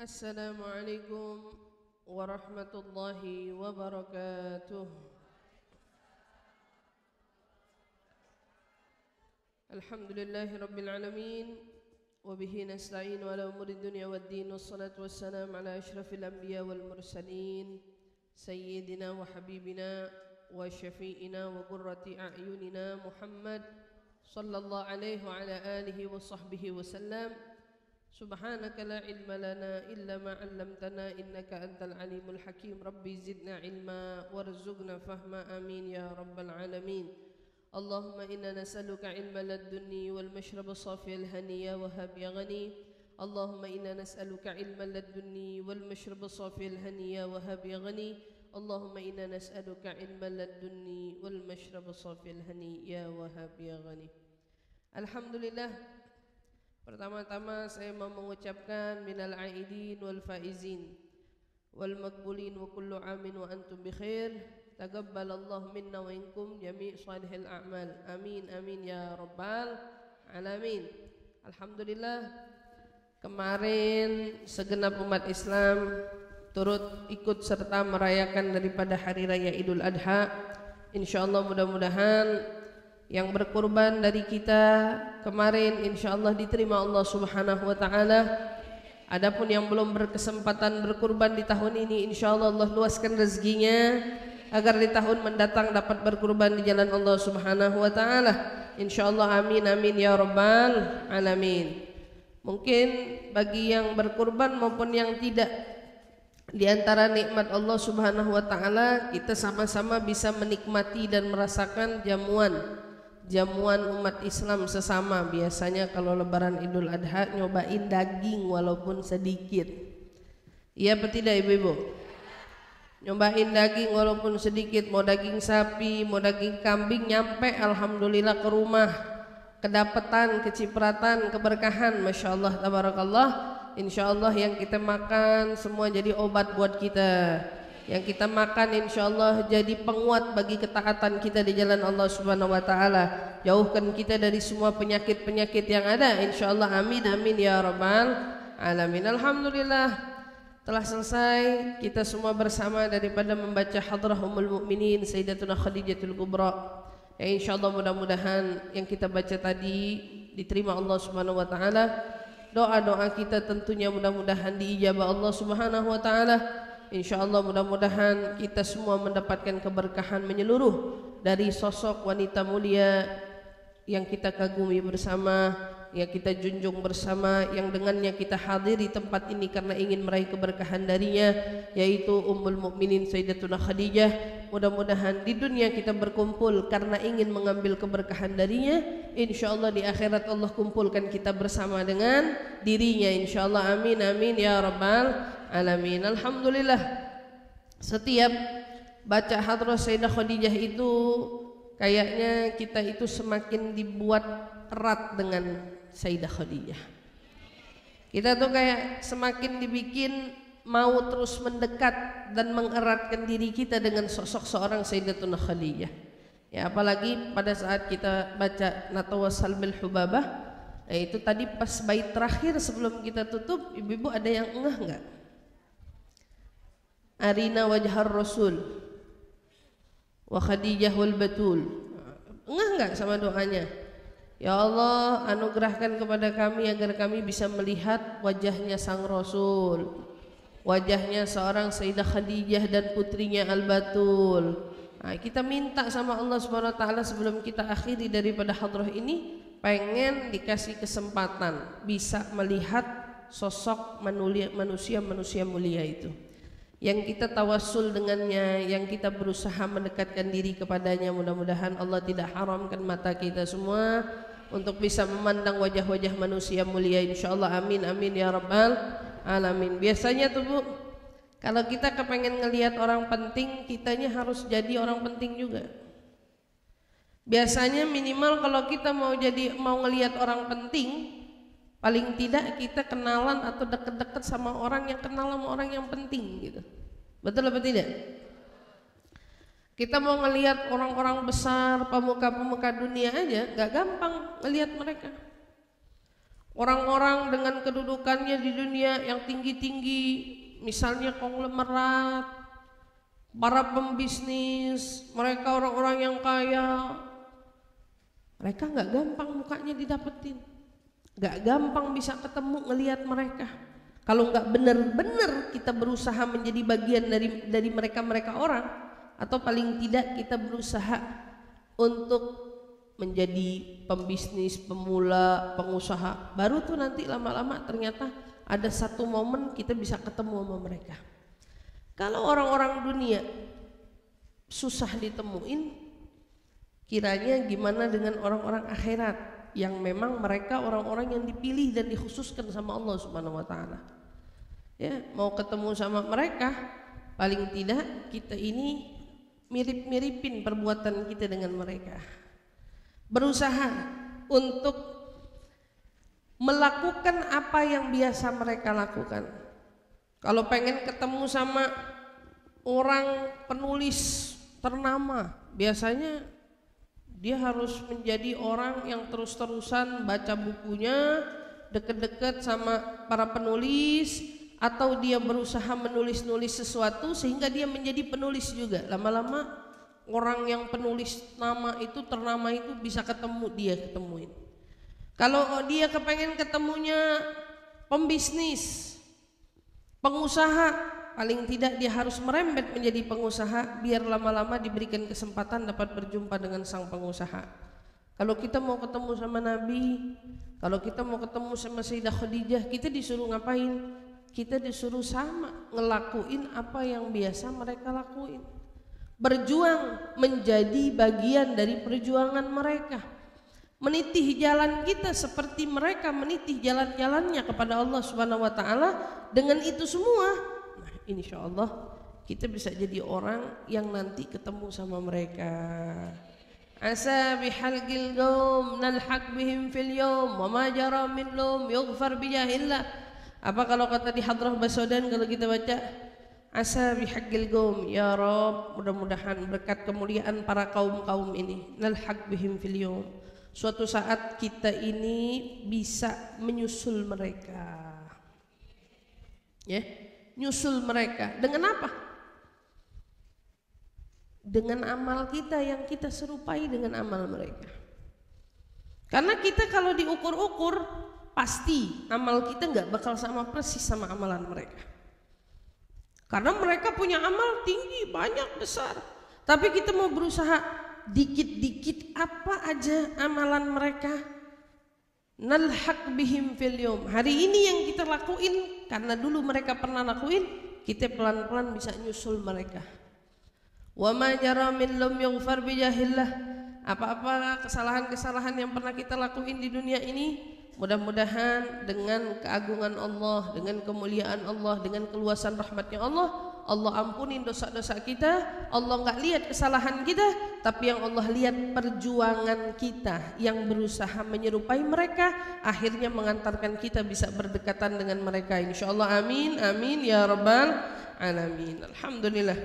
Assalamualaikum warahmatullahi wabarakatuh. Alhamdulillahi rabbil alamin wa bihi nasta'inu ala umuri dunya waddin, wassalatu wassalamu ala asyrafil anbiya wal mursalin sayyidina wa habibina wa syafi'ina wa qurrati a'yunina Muhammad sallallahu alaihi wa ala alihi wa sahbihi wa sallam. Subhanaka la ilma lana illa ma 'allamtana innaka antal alimul hakim. Rabbi zidna ilma warzuqna fahma, amin ya rabbal alamin. Allahumma inna nas'aluka ilma ladunni wal mashraba safiyal haniya wa hab ya ghani. Allahumma inna nas'aluka ilma ladunni wal mashraba safiyal haniya wa hab ya ghani. Allahumma inna nas'aluka ilma ladunni wal mashraba safiyal haniya wa hab ya ghani. Alhamdulillah, pertama-tama saya mau mengucapkan minal aidin wal faizin wal makbulin wa kullu amin wa antum bi khair. Taqabbalallahu minna wa minkum jami' salihil a'mal. Amin amin ya rabbal alamin. Alhamdulillah, kemarin segenap umat Islam turut ikut serta merayakan daripada hari raya Idul Adha. Insyaallah mudah-mudahan yang berkurban dari kita kemarin insyaallah diterima Allah Subhanahu wa taala. Adapun yang belum berkesempatan berkurban di tahun ini, insyaallah Allah luaskan rezekinya agar di tahun mendatang dapat berkurban di jalan Allah Subhanahu wa taala. Insyaallah, amin amin ya rabbal alamin. Mungkin bagi yang berkurban maupun yang tidak, di antara nikmat Allah Subhanahu wa taala kita sama-sama bisa menikmati dan merasakan jamuan umat Islam sesama. Biasanya kalau lebaran Idul Adha nyobain daging walaupun sedikit. Iya apa tidak ibu-ibu? Nyobain daging walaupun sedikit, mau daging sapi, mau daging kambing, nyampe alhamdulillah ke rumah kedapatan, kecipratan, keberkahan, Masya Allah, tabarakallah. Insya Allah yang kita makan semua jadi obat buat kita. Yang kita makan insya Allah jadi penguat bagi ketaatan kita di jalan Allah Subhanahu wa taala. Jauhkan kita dari semua penyakit-penyakit yang ada, insya Allah, amin amin ya rabbal alamin. Alhamdulillah, telah selesai kita semua bersama daripada membaca hadrah Ummul Mukminin Sayyidatuna Khadijatul Kubra. Ya insya Allah mudah-mudahan yang kita baca tadi diterima Allah Subhanahu wa taala. Doa-doa kita tentunya mudah-mudahan diijabah Allah Subhanahu wa taala. Insyaallah mudah-mudahan kita semua mendapatkan keberkahan menyeluruh dari sosok wanita mulia yang kita kagumi bersama, yang kita junjung bersama, yang dengannya kita hadiri tempat ini karena ingin meraih keberkahan darinya, yaitu Ummul Mukminin Sayyidatuna Khadijah. Mudah-mudahan di dunia kita berkumpul karena ingin mengambil keberkahan darinya. Insyaallah di akhirat Allah kumpulkan kita bersama dengan dirinya, insyaallah, amin amin ya rabbal alamin. Alhamdulillah, setiap baca hadrah Sayyidah Khadijah itu kayaknya kita itu semakin dibuat erat dengan Sayyidah Khadijah. Kita tuh kayak semakin dibikin mau terus mendekat dan mengeratkan diri kita dengan sosok seorang Sayyidatuna Khadijah. Ya apalagi pada saat kita baca Natawassal bil Hubabah, itu tadi pas bait terakhir sebelum kita tutup, ibu-ibu ada yang ngeh enggak? Arina wajhar Rasul wa Khadijah wal Batul. Ngeh enggak sama doanya? Ya Allah, anugerahkan kepada kami agar kami bisa melihat wajahnya sang Rasul, wajahnya seorang Sayyidah Khadijah dan putrinya Al-Batul. Nah, kita minta sama Allah Subhanahu wa taala sebelum kita akhiri daripada hadrah ini, pengen dikasih kesempatan bisa melihat sosok manusia mulia itu, yang kita tawassul dengannya, yang kita berusaha mendekatkan diri kepadanya. Mudah-mudahan Allah tidak haramkan mata kita semua untuk bisa memandang wajah-wajah manusia mulia, insyaallah, amin amin ya rabbal alamin. Biasanya tuh Bu, kalau kita kepengen ngelihat orang penting, kitanya harus jadi orang penting juga. Biasanya minimal kalau kita mau ngelihat orang penting, paling tidak kita kenalan atau deket-deket sama orang yang kenal sama orang yang penting gitu. Betul apa tidak? Kita mau ngelihat orang-orang besar, pemuka-pemuka dunia aja, gak gampang ngelihat mereka. Orang-orang dengan kedudukannya di dunia yang tinggi-tinggi, misalnya konglomerat, para pembisnis, mereka orang-orang yang kaya, mereka nggak gampang mukanya didapetin, nggak gampang bisa ketemu ngelihat mereka. Kalau nggak benar-benar kita berusaha menjadi bagian dari mereka orang, atau paling tidak kita berusaha untuk menjadi pembisnis, pemula, pengusaha, baru tuh nanti lama-lama ternyata ada satu momen kita bisa ketemu sama mereka. Kalau orang-orang dunia susah ditemuin, kiranya gimana dengan orang-orang akhirat yang memang mereka orang-orang yang dipilih dan dikhususkan sama Allah Subhanahu wa taala. Ya, mau ketemu sama mereka, paling tidak kita ini mirip-miripin perbuatan kita dengan mereka. Berusaha untuk melakukan apa yang biasa mereka lakukan. Kalau pengen ketemu sama orang penulis ternama, biasanya dia harus menjadi orang yang terus-terusan baca bukunya, deket-deket sama para penulis, atau dia berusaha menulis-nulis sesuatu sehingga dia menjadi penulis juga. Lama-lama orang yang penulis nama itu ternama itu bisa ketemu, dia ketemuin. Kalau dia kepengen ketemunya pembisnis, pengusaha, paling tidak dia harus merembet menjadi pengusaha biar lama-lama diberikan kesempatan dapat berjumpa dengan sang pengusaha. Kalau kita mau ketemu sama Nabi, kalau kita mau ketemu sama Sayyidah Khadijah, kita disuruh ngapain? Kita disuruh sama ngelakuin apa yang biasa mereka lakuin. Berjuang menjadi bagian dari perjuangan mereka, menitih jalan kita seperti mereka menitih jalan-jalannya kepada Allah Subhanahu wa taala. Dengan itu semua, nah, insyaallah kita bisa jadi orang yang nanti ketemu sama mereka. Asa bihalqil qaum nalhaq bihim fil yawm wa ma jara minhum yughfar bijahillah. Apa kalau kata di Hadrah Baswedan kalau kita baca, asa bihaqqil qaum, ya Rabb, mudah-mudahan berkat kemuliaan para kaum-kaum ini, nalhaq bihim fil yawm, suatu saat kita ini bisa menyusul mereka. Ya, nyusul mereka dengan apa? Dengan amal kita yang kita serupai dengan amal mereka. Karena kita kalau diukur-ukur, pasti amal kita nggak bakal sama persis sama amalan mereka. Karena mereka punya amal tinggi, banyak, besar. Tapi kita mau berusaha dikit-dikit apa aja amalan mereka. Nalhaq bihim fil yawm. Hari ini yang kita lakuin, karena dulu mereka pernah lakuin, kita pelan-pelan bisa nyusul mereka. Wa ma jara min lam yughfar bijahillah. Apa-apa kesalahan-kesalahan yang pernah kita lakuin di dunia ini, mudah-mudahan dengan keagungan Allah, dengan kemuliaan Allah, dengan keluasan rahmatnya Allah, Allah ampunin dosa-dosa kita. Allah nggak lihat kesalahan kita, tapi yang Allah lihat perjuangan kita yang berusaha menyerupai mereka, akhirnya mengantarkan kita bisa berdekatan dengan mereka. Insyaallah, amin, amin ya rabbal alamin. Alhamdulillah.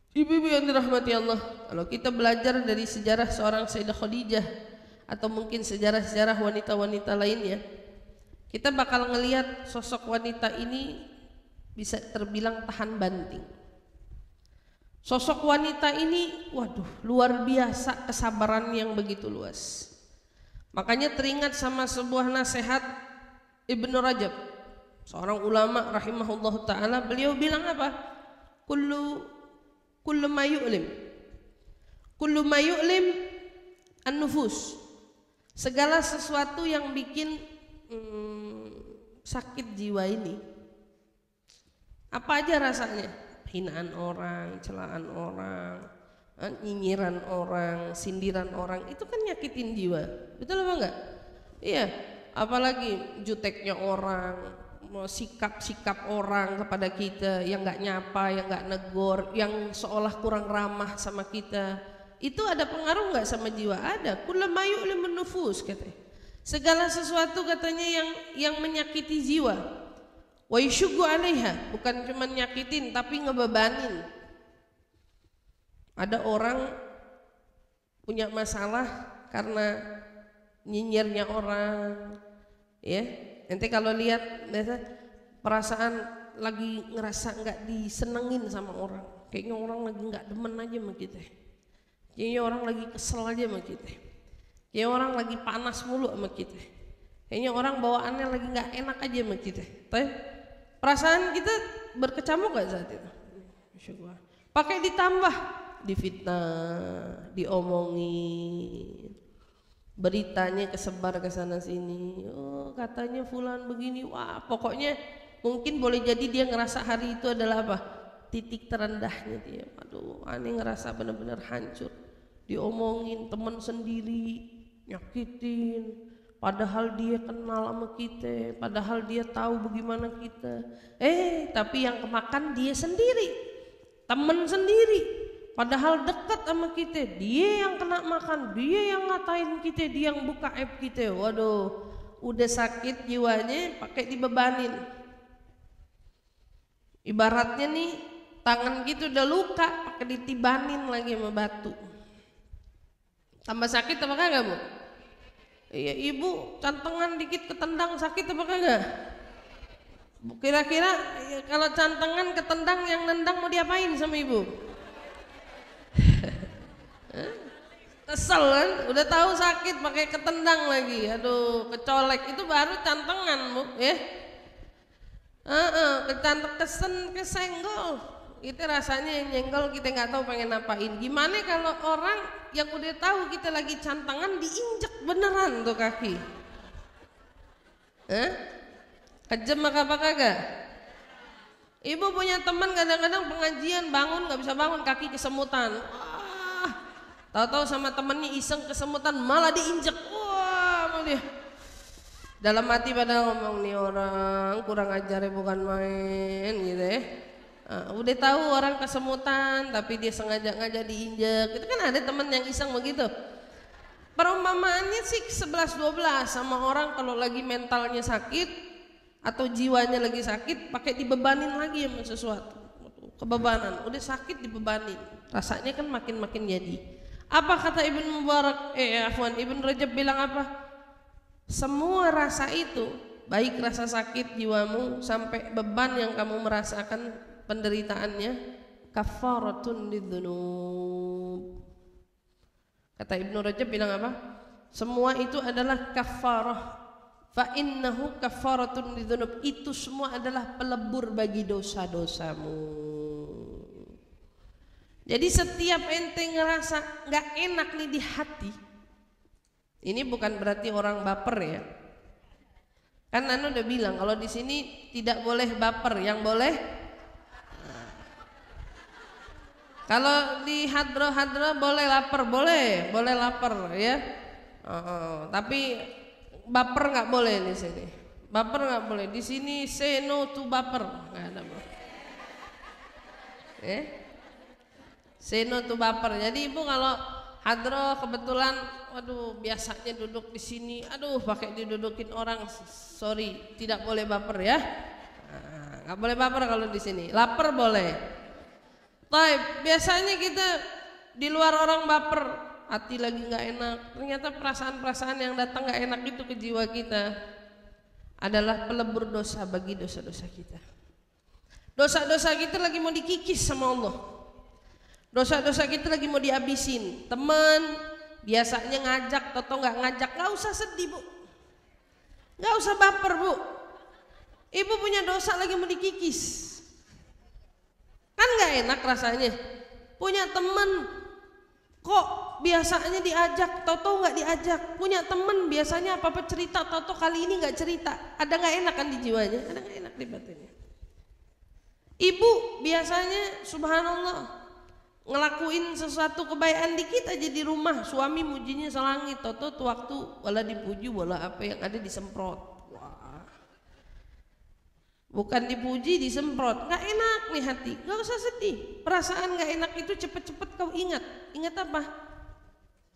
Ibu-ibu yang dirahmati Allah, kalau kita belajar dari sejarah seorang Sayyidah Khadijah atau mungkin sejarah-sejarah wanita-wanita lainnya, kita bakal ngelihat sosok wanita ini bisa terbilang tahan banting. Sosok wanita ini, waduh, luar biasa kesabaran yang begitu luas. Makanya teringat sama sebuah nasihat Ibnu Rajab, seorang ulama rahimahullah ta'ala. Beliau bilang apa? Kullu ma yu'lim an-nufus. Segala sesuatu yang bikin sakit jiwa ini, apa aja rasanya, hinaan orang, celaan orang, nyinyiran orang, sindiran orang, itu kan nyakitin jiwa, betul apa enggak? Iya, apalagi juteknya orang, sikap-sikap orang kepada kita yang enggak nyapa, yang enggak negor, yang seolah kurang ramah sama kita, itu ada pengaruh enggak sama jiwa? Ada. Kullu ma yu'limun nufus, katanya. Segala sesuatu katanya yang menyakiti jiwa. Wa yushuggu 'alaiha, bukan cuma nyakitin tapi ngebebanin. Ada orang punya masalah karena nyinyirnya orang, Ya, ente kalau lihat biasa perasaan lagi ngerasa nggak disenengin sama orang, kayaknya orang lagi nggak demen aja sama kita, kayaknya orang lagi kesel aja sama kita, kayaknya orang lagi panas mulu sama kita, kayaknya orang bawaannya lagi nggak enak aja sama kita. Tapi perasaan kita berkecamuk gak saat itu? Pakai ditambah, difitnah, diomongin, beritanya kesebar ke sana sini. Oh, katanya fulan begini. Wah, pokoknya mungkin boleh jadi dia ngerasa hari itu adalah apa? Titik terendahnya dia. Aduh, aneh ngerasa benar-benar hancur. Diomongin teman sendiri, nyakitin. Padahal dia kenal sama kita, padahal dia tahu bagaimana kita. Tapi yang kemakan dia sendiri, teman sendiri. Padahal dekat sama kita, dia yang kena makan, dia yang ngatain kita, dia yang buka aib kita. Waduh, udah sakit jiwanya pakai dibebanin. Ibaratnya nih tangan gitu udah luka pakai ditibanin lagi sama batu. Tambah sakit apa kagak, Bu? Iya, ibu cantengan dikit ketendang sakit apa kagak? Kira-kira kalau cantengan ketendang yang nendang mau diapain sama ibu? Kesel kan, udah tahu sakit pakai ketendang lagi, aduh kecolek, itu baru cantengan, Bu, ya. Kecantek kesenggol, itu rasanya yang nyenggol kita nggak tahu pengen apain. Gimana kalau orang yang udah tahu kita lagi cantengan diinjek beneran tuh kaki? Kejem apa kagak? Ibu punya teman kadang-kadang pengajian bangun nggak bisa bangun, kaki kesemutan. Tahu-tahu sama temennya iseng kesemutan malah diinjek. Wah, mau dia. Dalam hati pada ngomong, nih orang kurang ajar ya, bukan main gitu ya. Udah tahu orang kesemutan tapi dia sengaja diinjek. Itu kan ada temen yang iseng begitu. Perumpamaannya sih 11-12 sama orang kalau lagi mentalnya sakit atau jiwanya lagi sakit pakai dibebanin lagi sama sesuatu. Kebebanan, udah sakit dibebanin. Rasanya kan makin jadi. Apa kata Ibn Mubarak, Ibn Rajab bilang apa? Semua rasa itu, baik rasa sakit jiwamu sampai beban yang kamu merasakan penderitaannya, kafaratun lidzunub. Kata Ibn Rajab bilang apa? Semua itu adalah kafarah. Fa innahu kafaratun lidzunub. Itu semua adalah pelebur bagi dosa-dosamu. Jadi setiap ente ngerasa nggak enak nih di hati, ini bukan berarti orang baper ya. Kan Anu udah bilang kalau di sini tidak boleh baper, yang boleh. Kalau di hadroh boleh lapar, boleh lapar ya. Tapi baper nggak boleh di sini. Baper nggak boleh di sini. Say no to baper, nggak ada. Say no to baper. Jadi ibu kalau hadroh kebetulan, waduh biasanya duduk di sini, aduh pakai didudukin orang, sorry, tidak boleh baper ya. Nggak boleh baper kalau di sini. Lapar boleh. Tapi biasanya kita di luar orang baper, hati lagi nggak enak. Ternyata perasaan-perasaan yang datang nggak enak itu ke jiwa kita adalah pelebur dosa bagi dosa-dosa kita. Dosa-dosa kita lagi mau dikikis sama Allah. Dosa-dosa kita lagi mau dihabisin. Teman biasanya ngajak, toto nggak ngajak, nggak usah sedih, Bu, nggak usah baper, Bu. Ibu punya dosa lagi mau dikikis, kan nggak enak rasanya. Punya teman kok biasanya diajak, toto nggak diajak. Punya teman biasanya apa-apa cerita, toto kali ini nggak cerita. Ada nggak enak kan di jiwanya, ada nggak enak di batinnya. Ibu biasanya subhanallah ngelakuin sesuatu kebaikan dikit aja di rumah, suami mujinya selangit, toto tuh waktu wala dipuji wala apa yang ada disemprot. Wah, bukan dipuji disemprot, nggak enak nih hati. Nggak usah sedih, perasaan nggak enak itu cepet-cepet kau ingat apa?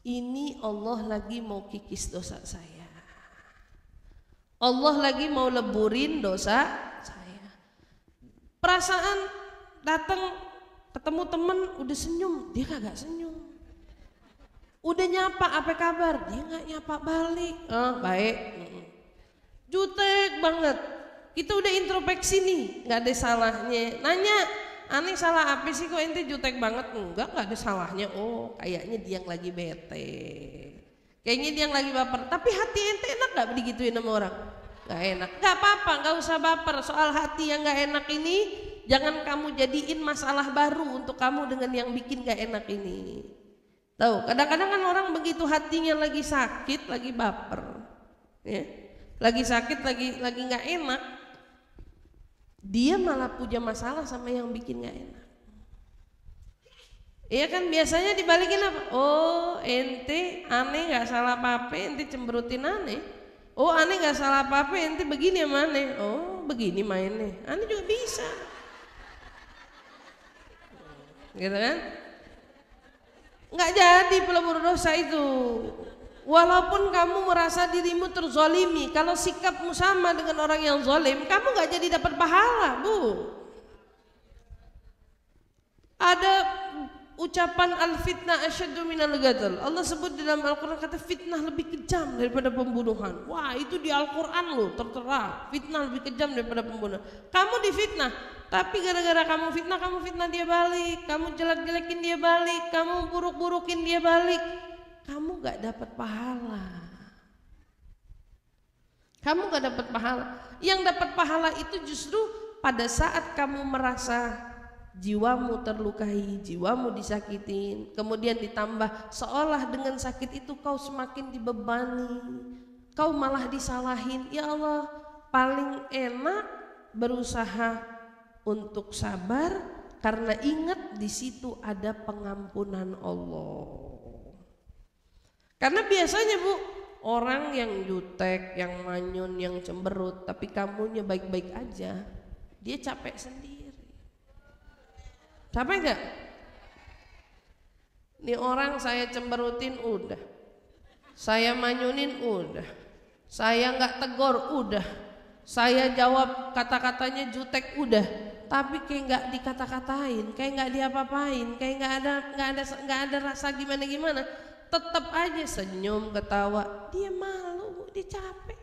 Ini Allah lagi mau kikis dosa saya, Allah lagi mau leburin dosa saya. Perasaan datang ketemu temen udah senyum, dia kagak senyum. Udah nyapa, apa kabar? Dia nggak nyapa balik. Baik. jutek banget. Kita udah introspeksi nih, nggak ada salahnya. Nanya, aneh salah apa sih kok ente jutek banget? Enggak ada salahnya. Oh, kayaknya dia yang lagi bete. Kayaknya dia yang lagi baper. Tapi hati ente enak nggak digituin sama orang? Nggak enak. Nggak apa-apa, nggak usah baper. Soal hati yang nggak enak ini, jangan kamu jadiin masalah baru untuk kamu dengan yang bikin nggak enak ini. Tahu? Kadang-kadang kan orang begitu hatinya lagi sakit, lagi baper, ya, lagi sakit, lagi nggak enak. Dia malah punya masalah sama yang bikin gak enak. Iya kan biasanya dibalikin apa? Oh ente aneh gak salah apa-apa, ente cemberutin aneh. Oh aneh gak salah apa-apa, ente begini sama aneh. Oh begini mainnya, aneh juga bisa. Gitu kan? Gak jadi pelebur dosa itu. Walaupun kamu merasa dirimu terzolimi, kalau sikapmu sama dengan orang yang zolim, kamu gak jadi dapat pahala, Bu. Ada ucapan al-fitnah asyaddu minal qatl. Allah sebut di dalam Al-Quran, kata fitnah lebih kejam daripada pembunuhan. Wah itu di Al-Quran loh, tertera fitnah lebih kejam daripada pembunuhan. Kamu difitnah, tapi gara-gara kamu fitnah dia balik. Kamu jelek-jelekin dia balik, kamu buruk-burukin dia balik, kamu gak dapat pahala. Kamu gak dapat pahala. Yang dapat pahala itu justru pada saat kamu merasa jiwamu terlukai, jiwamu disakitin, kemudian ditambah seolah dengan sakit itu kau semakin dibebani, kau malah disalahin. Ya Allah, paling enak berusaha untuk sabar karena ingat di situ ada pengampunan Allah. Karena biasanya Bu, orang yang jutek, yang manyun, yang cemberut, tapi kamunya baik-baik aja, dia capek sendiri. Capek gak? Nih orang saya cemberutin udah, saya manyunin udah, saya gak tegor udah, saya jawab kata-katanya jutek udah, tapi kayak gak dikata-katain, kayak gak diapa-apain, kayak gak ada rasa gimana-gimana. Tetap aja senyum, ketawa, dia malu, dia capek.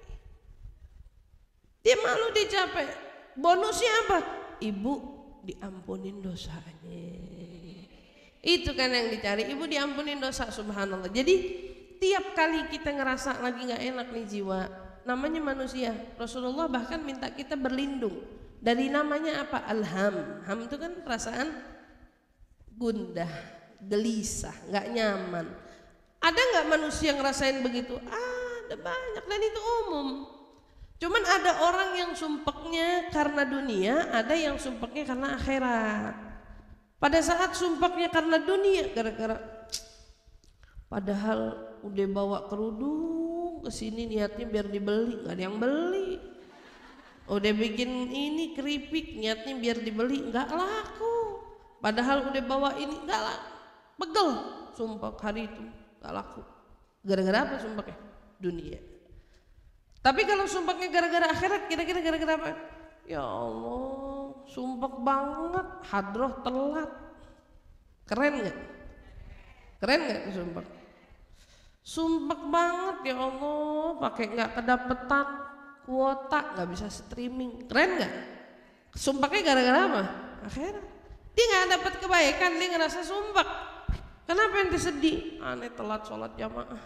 Dia malu, dia capek. Bonusnya apa? Ibu diampunin dosanya. Itu kan yang dicari, ibu diampunin dosa, subhanallah. Jadi tiap kali kita ngerasa lagi gak enak nih jiwa, namanya manusia, Rasulullah bahkan minta kita berlindung dari namanya apa? Alham. Ham itu kan perasaan gundah, gelisah, gak nyaman. Ada nggak manusia ngerasain begitu? Ada banyak, dan itu umum. Cuman ada orang yang sumpeknya karena dunia, ada yang sumpeknya karena akhirat. Pada saat sumpeknya karena dunia, gara-gara padahal udah bawa kerudung ke sini niatnya biar dibeli, nggak ada yang beli. Udah bikin ini keripik niatnya biar dibeli, nggak laku. Padahal udah bawa ini, nggak laku. Pegel sumpek hari itu. Gak laku. Gara-gara apa sumpahnya? Dunia. Tapi kalau sumpahnya gara-gara akhirat, kira-kira gara-gara apa? Ya Allah, sumpah banget, hadroh telat. Keren gak? Keren gak sumpah? Sumpah banget ya Allah, pakai gak kedapetan kuota, gak bisa streaming. Keren gak? Sumpahnya gara-gara apa? Akhirat. Dia gak dapat kebaikan, dia ngerasa sumpah. Kenapa ente sedih? Aneh telat sholat jamaah.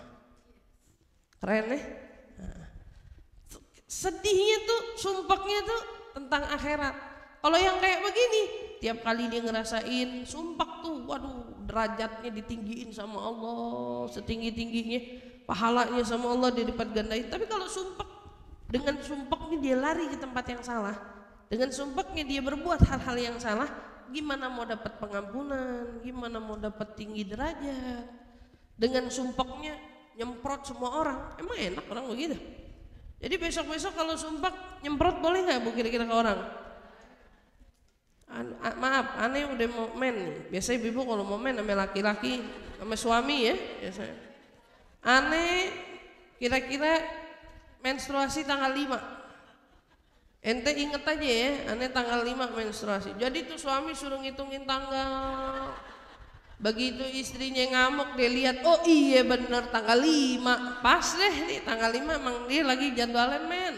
Keren nih. Nah. Sedihnya tuh, sumpahnya tuh tentang akhirat. Kalau yang kayak begini, tiap kali dia ngerasain sumpah tuh, waduh derajatnya ditinggiin sama Allah, setinggi-tingginya, pahalanya sama Allah dilipat gandain. Tapi kalau sumpah, dengan sumpahnya dia lari ke tempat yang salah, dengan sumpahnya dia berbuat hal-hal yang salah, gimana mau dapat pengampunan, gimana mau dapat tinggi derajat? Dengan sumpahnya nyemprot semua orang, emang enak orang begitu? Jadi besok-besok kalau sumpah nyemprot boleh nggak Bu kira-kira ke orang? Maaf, aneh udah mau men nih. Biasanya ibu kalau mau men sama laki-laki, sama suami ya biasanya. Aneh kira-kira menstruasi tanggal 5. Ente inget aja ya, aneh tanggal 5 menstruasi. Jadi tuh suami suruh ngitungin tanggal. Begitu istrinya ngamuk, dia lihat, oh iya bener tanggal 5. Pas deh nih tanggal 5, emang dia lagi jadwalnya men.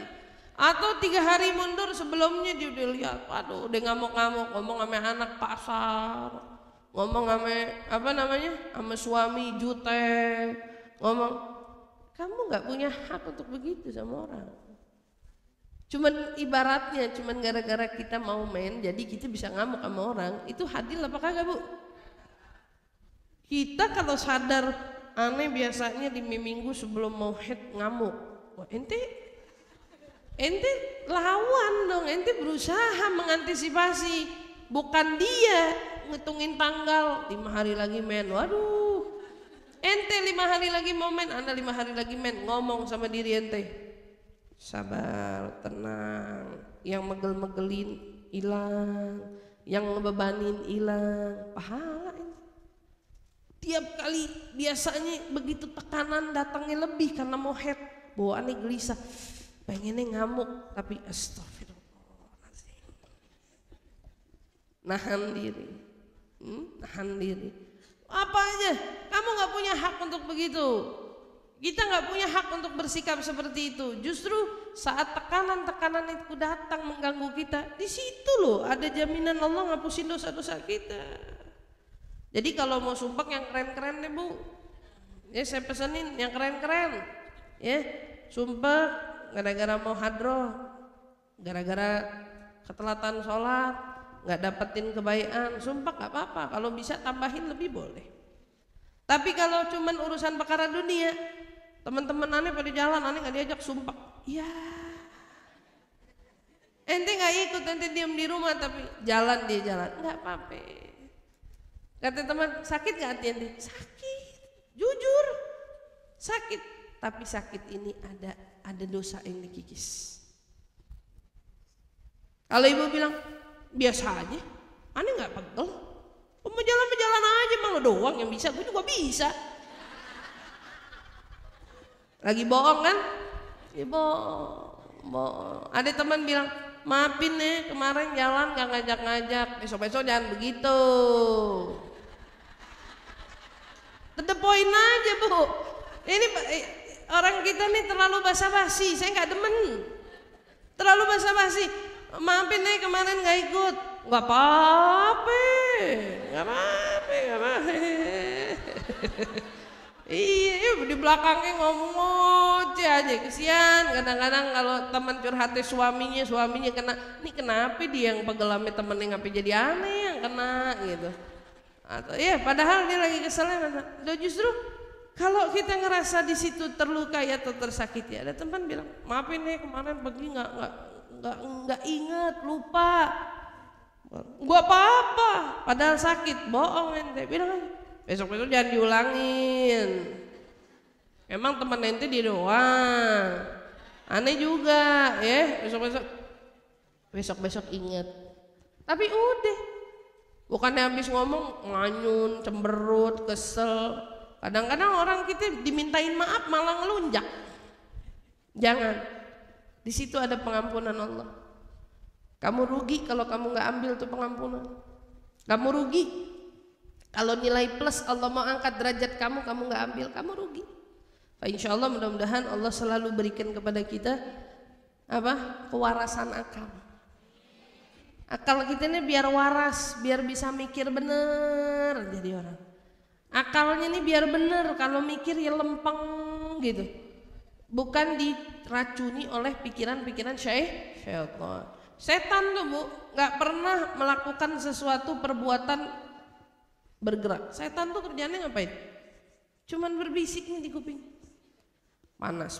Atau 3 hari mundur sebelumnya dia udah lihat, aduh udah ngamuk-ngamuk, ngomong sama anak pasar, ngomong sama apa namanya, sama suami jutek, ngomong. Kamu nggak punya hak untuk begitu sama orang. Cuman ibaratnya, cuman gara-gara kita mau main, jadi kita bisa ngamuk sama orang. Itu hadil apa kagak, Bu? Kita kalau sadar aneh biasanya di minggu sebelum mau head ngamuk. Wah, ente lawan dong, ente berusaha mengantisipasi, bukan dia ngitungin tanggal 5 hari lagi main. Waduh, ente 5 hari lagi mau main, Anda 5 hari lagi main. Ngomong sama diri ente, sabar, tenang, yang megel-megelin hilang, yang ngebebanin hilang, pahala ente. Tiap kali biasanya begitu tekanan datangnya lebih karena mau head, bawaannya gelisah, pengennya ngamuk, tapi astagfirullahaladzim, nahan diri, nahan diri. Apa aja, kamu nggak punya hak untuk begitu. Kita nggak punya hak untuk bersikap seperti itu. Justru saat tekanan-tekanan itu datang mengganggu kita, di situ loh ada jaminan Allah ngapusin dosa-dosa kita. Jadi kalau mau sumpah yang keren-keren deh, Bu, ya saya pesenin yang keren-keren, ya sumpah gara-gara mau hadroh, gara-gara ketelatan sholat, nggak dapetin kebaikan, sumpah nggak apa-apa. Kalau bisa tambahin lebih boleh. Tapi kalau cuman urusan perkara dunia, teman-teman aneh pada jalan, aneh nggak diajak sumpah, ya ente nggak ikut, ente diam di rumah tapi jalan dia jalan, nggak apa-apa. Kata teman, sakit gak hati ente? Sakit, jujur sakit. Tapi sakit ini ada dosa yang dikikis. Kalau ibu bilang biasa aja, aneh gak pegel. Mau jalan aja, emang lo doang yang bisa, gue juga bisa. Lagi bohong kan? Ya bohong. Ada teman bilang, maafin nih kemarin jalan gak ngajak-ngajak, besok-besok jangan begitu. To the point aja, Bu. Ini orang kita nih terlalu basa-basi, saya nggak demen. Terlalu basa-basi. Maafin nih kemarin nggak ikut. Nggak apa-apa. Iya, di belakangnya ngomong ngoceh aja, kesian. Kadang-kadang kalau teman curhatnya suaminya kena. Ini kenapa dia yang pegel sama temennya ngapain jadi aneh yang kena gitu. Atau ya padahal dia lagi kesel. Dan justru kalau kita ngerasa di situ terlukai atau tersakiti, ada teman bilang, maafin nih kemarin pergi nggak ingat, lupa. Gua apa-apa, padahal sakit, bohong ente. Bilang aja, besok-besok jangan diulangin. Emang teman ente dia doang. Aneh juga, ya besok-besok ingat. Tapi udah. Bukannya habis ngomong nganyun, cemberut, kesel. Kadang-kadang orang kita dimintain maaf malah ngelunjak. Jangan. Di situ ada pengampunan Allah. Kamu rugi kalau kamu nggak ambil tuh pengampunan. Kamu rugi kalau nilai plus Allah mau angkat derajat kamu nggak ambil, kamu rugi. Insya Allah mudah-mudahan Allah selalu berikan kepada kita kewarasan akal. Akal kita ini biar waras, biar bisa mikir bener jadi orang. Akalnya ini biar bener, kalau mikir ya lempeng gitu. Bukan diracuni oleh pikiran-pikiran syaitan. Setan tuh, Bu, nggak pernah melakukan sesuatu perbuatan bergerak. Setan tuh kerjanya ngapain? Cuman berbisik nih di kuping. Panas.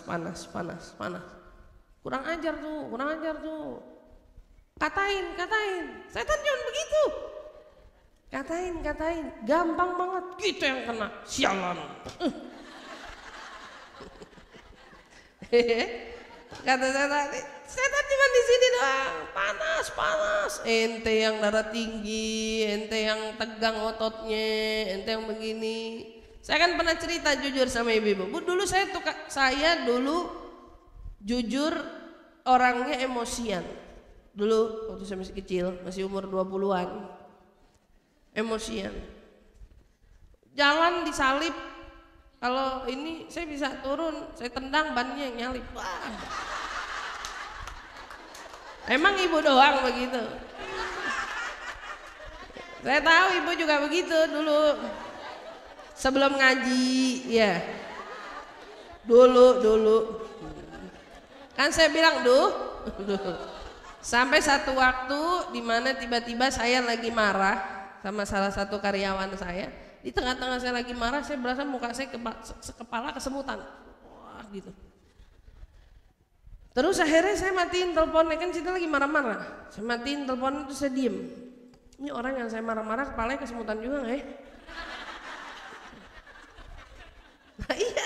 Kurang ajar tuh. Katain. Setan jangan begitu. Katain. Gampang banget. Kita yang kena. Sialan. Kata setan cuma di sini doang. Panas. Ente yang darah tinggi, ente yang tegang ototnya, ente yang begini. Saya kan pernah cerita jujur sama ibu-ibu. Bu, dulu saya dulu jujur orangnya emosian. Dulu waktu saya masih kecil, masih umur 20-an, emosian. Jalan disalip, kalau ini saya bisa turun, saya tendang bannya yang nyalip. Wah. Emang ibu doang begitu? Saya tahu ibu juga begitu dulu. Sebelum ngaji, ya. Dulu. Kan saya bilang sampai satu waktu di mana tiba-tiba saya lagi marah sama salah satu karyawan saya. Di tengah-tengah saya lagi marah, saya berasa muka saya kepala kesemutan. Wah, gitu. Terus akhirnya saya matiin teleponnya, kan kita lagi marah-marah. Saya matiin teleponnya, terus saya diem. Ini orang yang saya marah-marah kepalanya kesemutan juga nggak ya? Nah iya,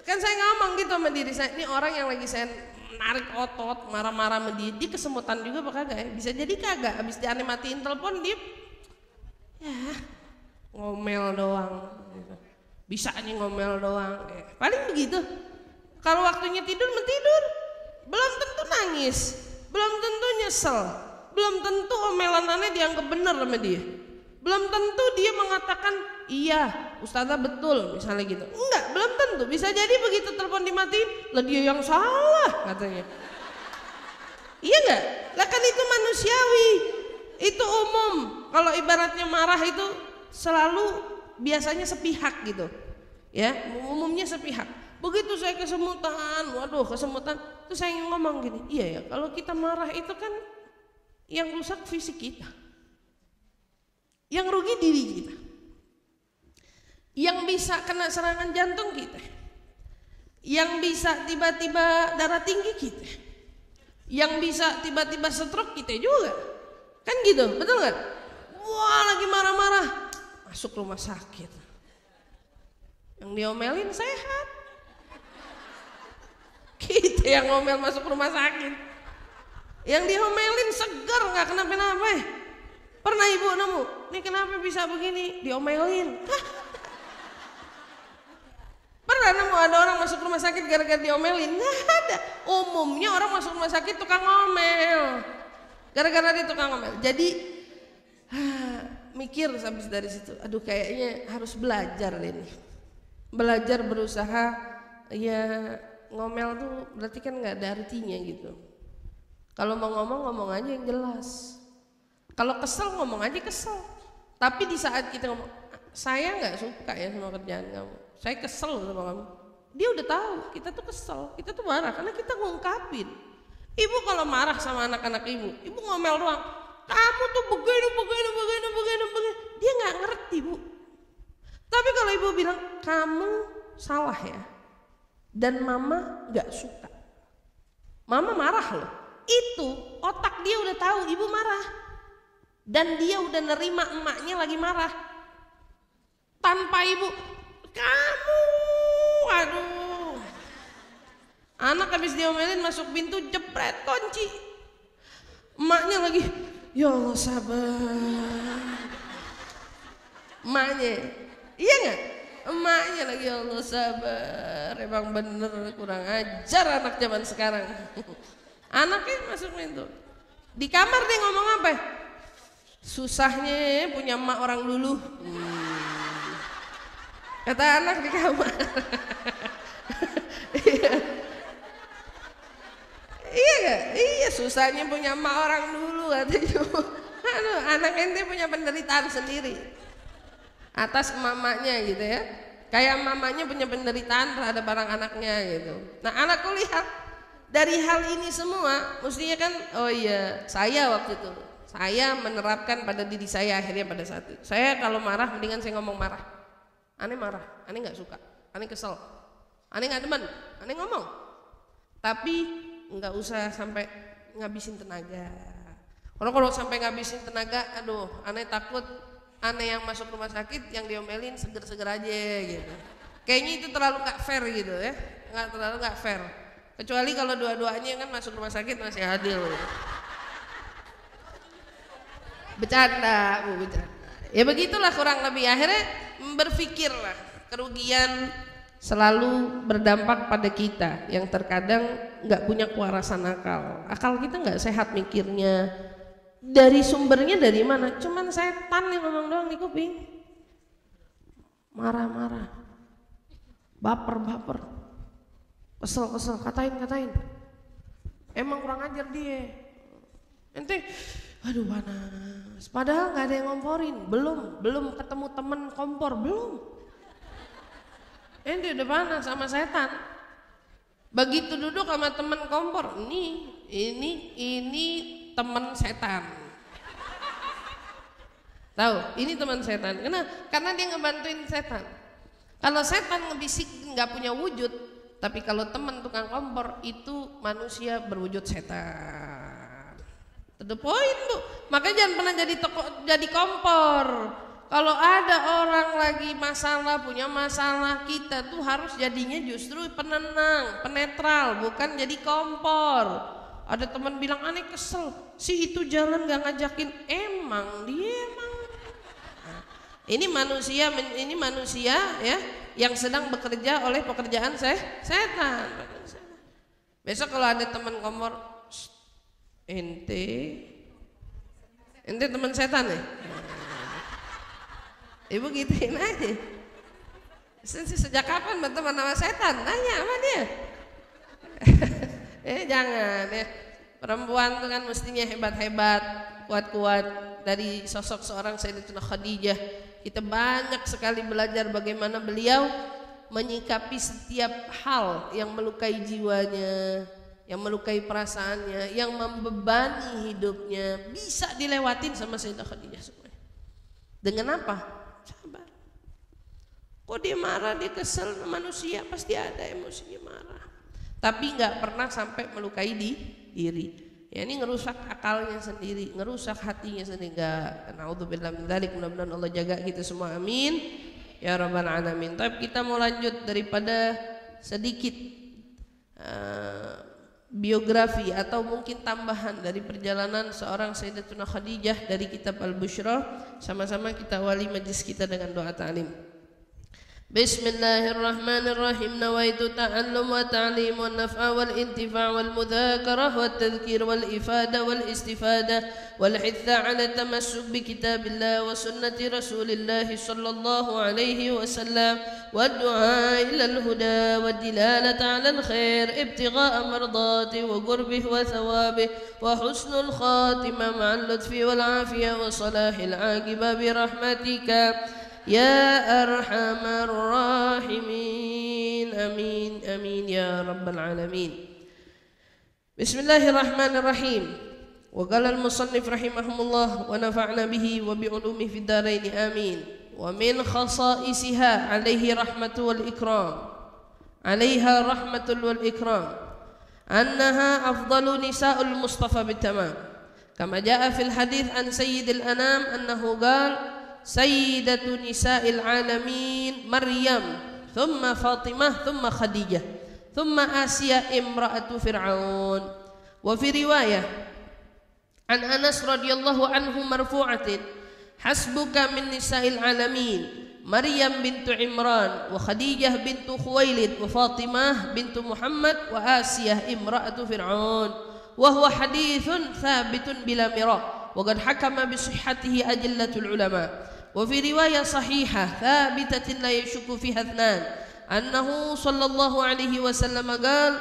kan saya ngomong gitu sama diri saya, ini orang yang lagi saya narik otot, marah-marah sama dia kesemutan juga apa kagak ya? Bisa jadi kagak, habis dia matiin telepon dia, ya ngomel doang. Bisa nih ngomel doang, paling begitu. Kalau waktunya tidur, mentidur. Belum tentu nangis, belum tentu nyesel, belum tentu omelan aneh dianggap benar sama dia. Belum tentu dia mengatakan iya ustazah betul misalnya gitu. Enggak, belum tentu. Bisa jadi begitu telepon dimatiin, lah dia yang salah katanya. Iya enggak? Lah kan itu manusiawi, itu umum. Kalau ibaratnya marah itu selalu biasanya sepihak gitu, ya umumnya sepihak. Begitu saya kesemutan, waduh kesemutan, terus saya ngomong gini, iya ya kalau kita marah itu kan yang rusak fisik kita, yang rugi diri kita, yang bisa kena serangan jantung kita, yang bisa tiba-tiba darah tinggi kita, yang bisa tiba-tiba stroke kita juga, kan gitu, betul nggak? Wah lagi marah-marah, masuk rumah sakit, yang diomelin sehat. Kita yang ngomel masuk rumah sakit, yang diomelin segar nggak kenapa-napa. Pernah ibu nemu, ini kenapa bisa begini diomelin? Pernah nemu ada orang masuk rumah sakit gara-gara diomelin? Nggak ada. Umumnya orang masuk rumah sakit tukang ngomel, gara-gara dia tukang ngomel. Jadi mikir habis dari situ, aduh kayaknya harus belajar ini, belajar berusaha ya. Ngomel tuh berarti kan nggak ada artinya gitu. Kalau mau ngomong aja yang jelas. Kalau kesel ngomong aja kesel. Tapi di saat kita ngomong, saya nggak suka ya sama kerjaan kamu, saya kesel sama kamu. Dia udah tahu kita tuh kesel, kita tuh marah karena kita ngungkapin. Ibu kalau marah sama anak-anak ibu ngomel doang. Kamu tuh begini. Dia nggak ngerti bu. Tapi kalau ibu bilang kamu salah ya. Dan mama gak suka, mama marah loh, itu otak dia udah tahu ibu marah, dan dia udah nerima emaknya lagi marah tanpa ibu. Kamu, aduh, anak habis diomelin masuk pintu jepret kunci, emaknya lagi ya Allah sabar, emaknya, iya nggak? Emaknya lagi ya Allah sabar, emang bener kurang ajar anak zaman sekarang. Anaknya masuk pintu, di kamar dia ngomong apa? Susahnya punya emak orang dulu. Kata anak di kamar. Iya gak? Iya susahnya punya emak orang dulu katanya. Aduh, anak ente punya penderitaan sendiri atas mamanya gitu ya, kayak mamanya punya penderitaan terhadap barang anaknya gitu. Nah anakku lihat dari hal ini semua, mestinya kan oh iya saya waktu itu saya menerapkan pada diri saya akhirnya pada saat itu saya kalau marah mendingan saya ngomong marah. Aneh marah, aneh nggak suka, aneh kesel, aneh nggak demen, aneh ngomong, tapi nggak usah sampai ngabisin tenaga. Kalau sampai ngabisin tenaga, aduh aneh takut aneh yang masuk rumah sakit yang diomelin seger-seger aja gitu. Kayaknya itu terlalu gak fair gitu ya, terlalu gak fair. Kecuali kalau dua-duanya kan masuk rumah sakit masih adil. Bercanda, bu bercanda. Ya begitulah kurang lebih. Akhirnya berpikirlah, kerugian selalu berdampak pada kita yang terkadang gak punya kewarasan akal. Akal kita gak sehat mikirnya. Dari sumbernya dari mana? Cuman setan yang ngomong doang di kuping. Marah-marah, baper, kesel, katain. Emang kurang ajar dia. Ente, aduh panas. Padahal nggak ada yang ngomporin, belum ketemu temen kompor, belum. Ente udah panas sama setan. Begitu duduk sama temen kompor, ini temen setan. Tahu, ini teman setan. Karena dia ngebantuin setan. Kalau setan ngebisik nggak punya wujud, tapi kalau teman tukang kompor itu manusia berwujud setan. To the point, Bu. Makanya jangan pernah jadi kompor. Kalau ada orang lagi masalah, punya masalah, kita tuh harus jadinya justru penenang, penetral, bukan jadi kompor. Ada teman bilang aneh kesel, si itu jalan gak ngajakin, emang. Ini manusia ya yang sedang bekerja oleh pekerjaan setan. Besok kalau ada teman kompor, ente teman setan ya? Ibu gituin aja. Sejak kapan berteman sama setan? Nanya sama dia. Jangan ya. Perempuan itu kan mestinya hebat-hebat, kuat-kuat. Dari sosok seorang Sayyidatunaa Khadijah, kita banyak sekali belajar bagaimana beliau menyikapi setiap hal yang melukai jiwanya, yang melukai perasaannya, yang membebani hidupnya, bisa dilewatin sama Sayyidah Khadijah semuanya. Dengan apa? Sabar. Kok dia marah, dia kesel, manusia pasti ada emosinya marah. Tapi nggak pernah sampai melukai diri. Ya ini ngerusak akalnya sendiri, ngerusak hatinya sendiri. Enggak. Naudzubillah min dzalik. Mudah-mudahan Allah jaga kita semua. Amin. Ya rabbal alamin. Tapi kita mau lanjut daripada sedikit biografi atau mungkin tambahan dari perjalanan seorang Sayyidatunaa Khadijah dari kitab Al-Busyra. Sama-sama kita awali majlis kita dengan doa ta'lim. Bismillahirrahmanirrahim. Nawaitu ta'allum wa ta'lim wa naf'a wal intifa' wal mudhakara wa tadhkir wal ifada wal istifada wal hitha ala tamassuk bi kitabillah wa sunnati rasulillah sallallahu alaihi wasallam wa du'a ila al huda wa dilalata ala al khair ibtigha'a mardati wa qurbih wa thawabih wa husnul khatimah ma'al lutfi wal afiyah wa salahil aqiba bi rahmatika ya arhamar rahimin. Amin amin ya rabbal alamin. Bismillahirrahmanirrahim. Wa qala al-musannif rahimahumullah wa nafa'na bihi wa bi ulumihi fid dharain amin. Wa min khasa'isiha alaihi rahmatu wal ikram. Alaiha rahmatul wal ikram. Annaha afdalu nisa'ul Mustafa bitamam. Kama jaa fil hadits an sayyidil anam annahu qala Sayyidatu nisa'il alamin Maryam, thumma Fatimah, thumma Khadijah, thumma Asiyah imra'atu Fir'aun. Wa fi riwayah an Anas radhiyallahu anhu marfu'atin hasbuka min nisa'il alamin Maryam bintu Imran wa Khadijah bintu Khuwailid wa Fatimah bintu Muhammad wa Asiyah imra'atu Fir'aun. Wa huwa hadithun thabitun bila mira wa qad hakama bi sihhatihi ajillatul ulama. وفي رواية صحيحة ثابتة لا يشك فيها اثنان أنه صلى الله عليه وسلم قال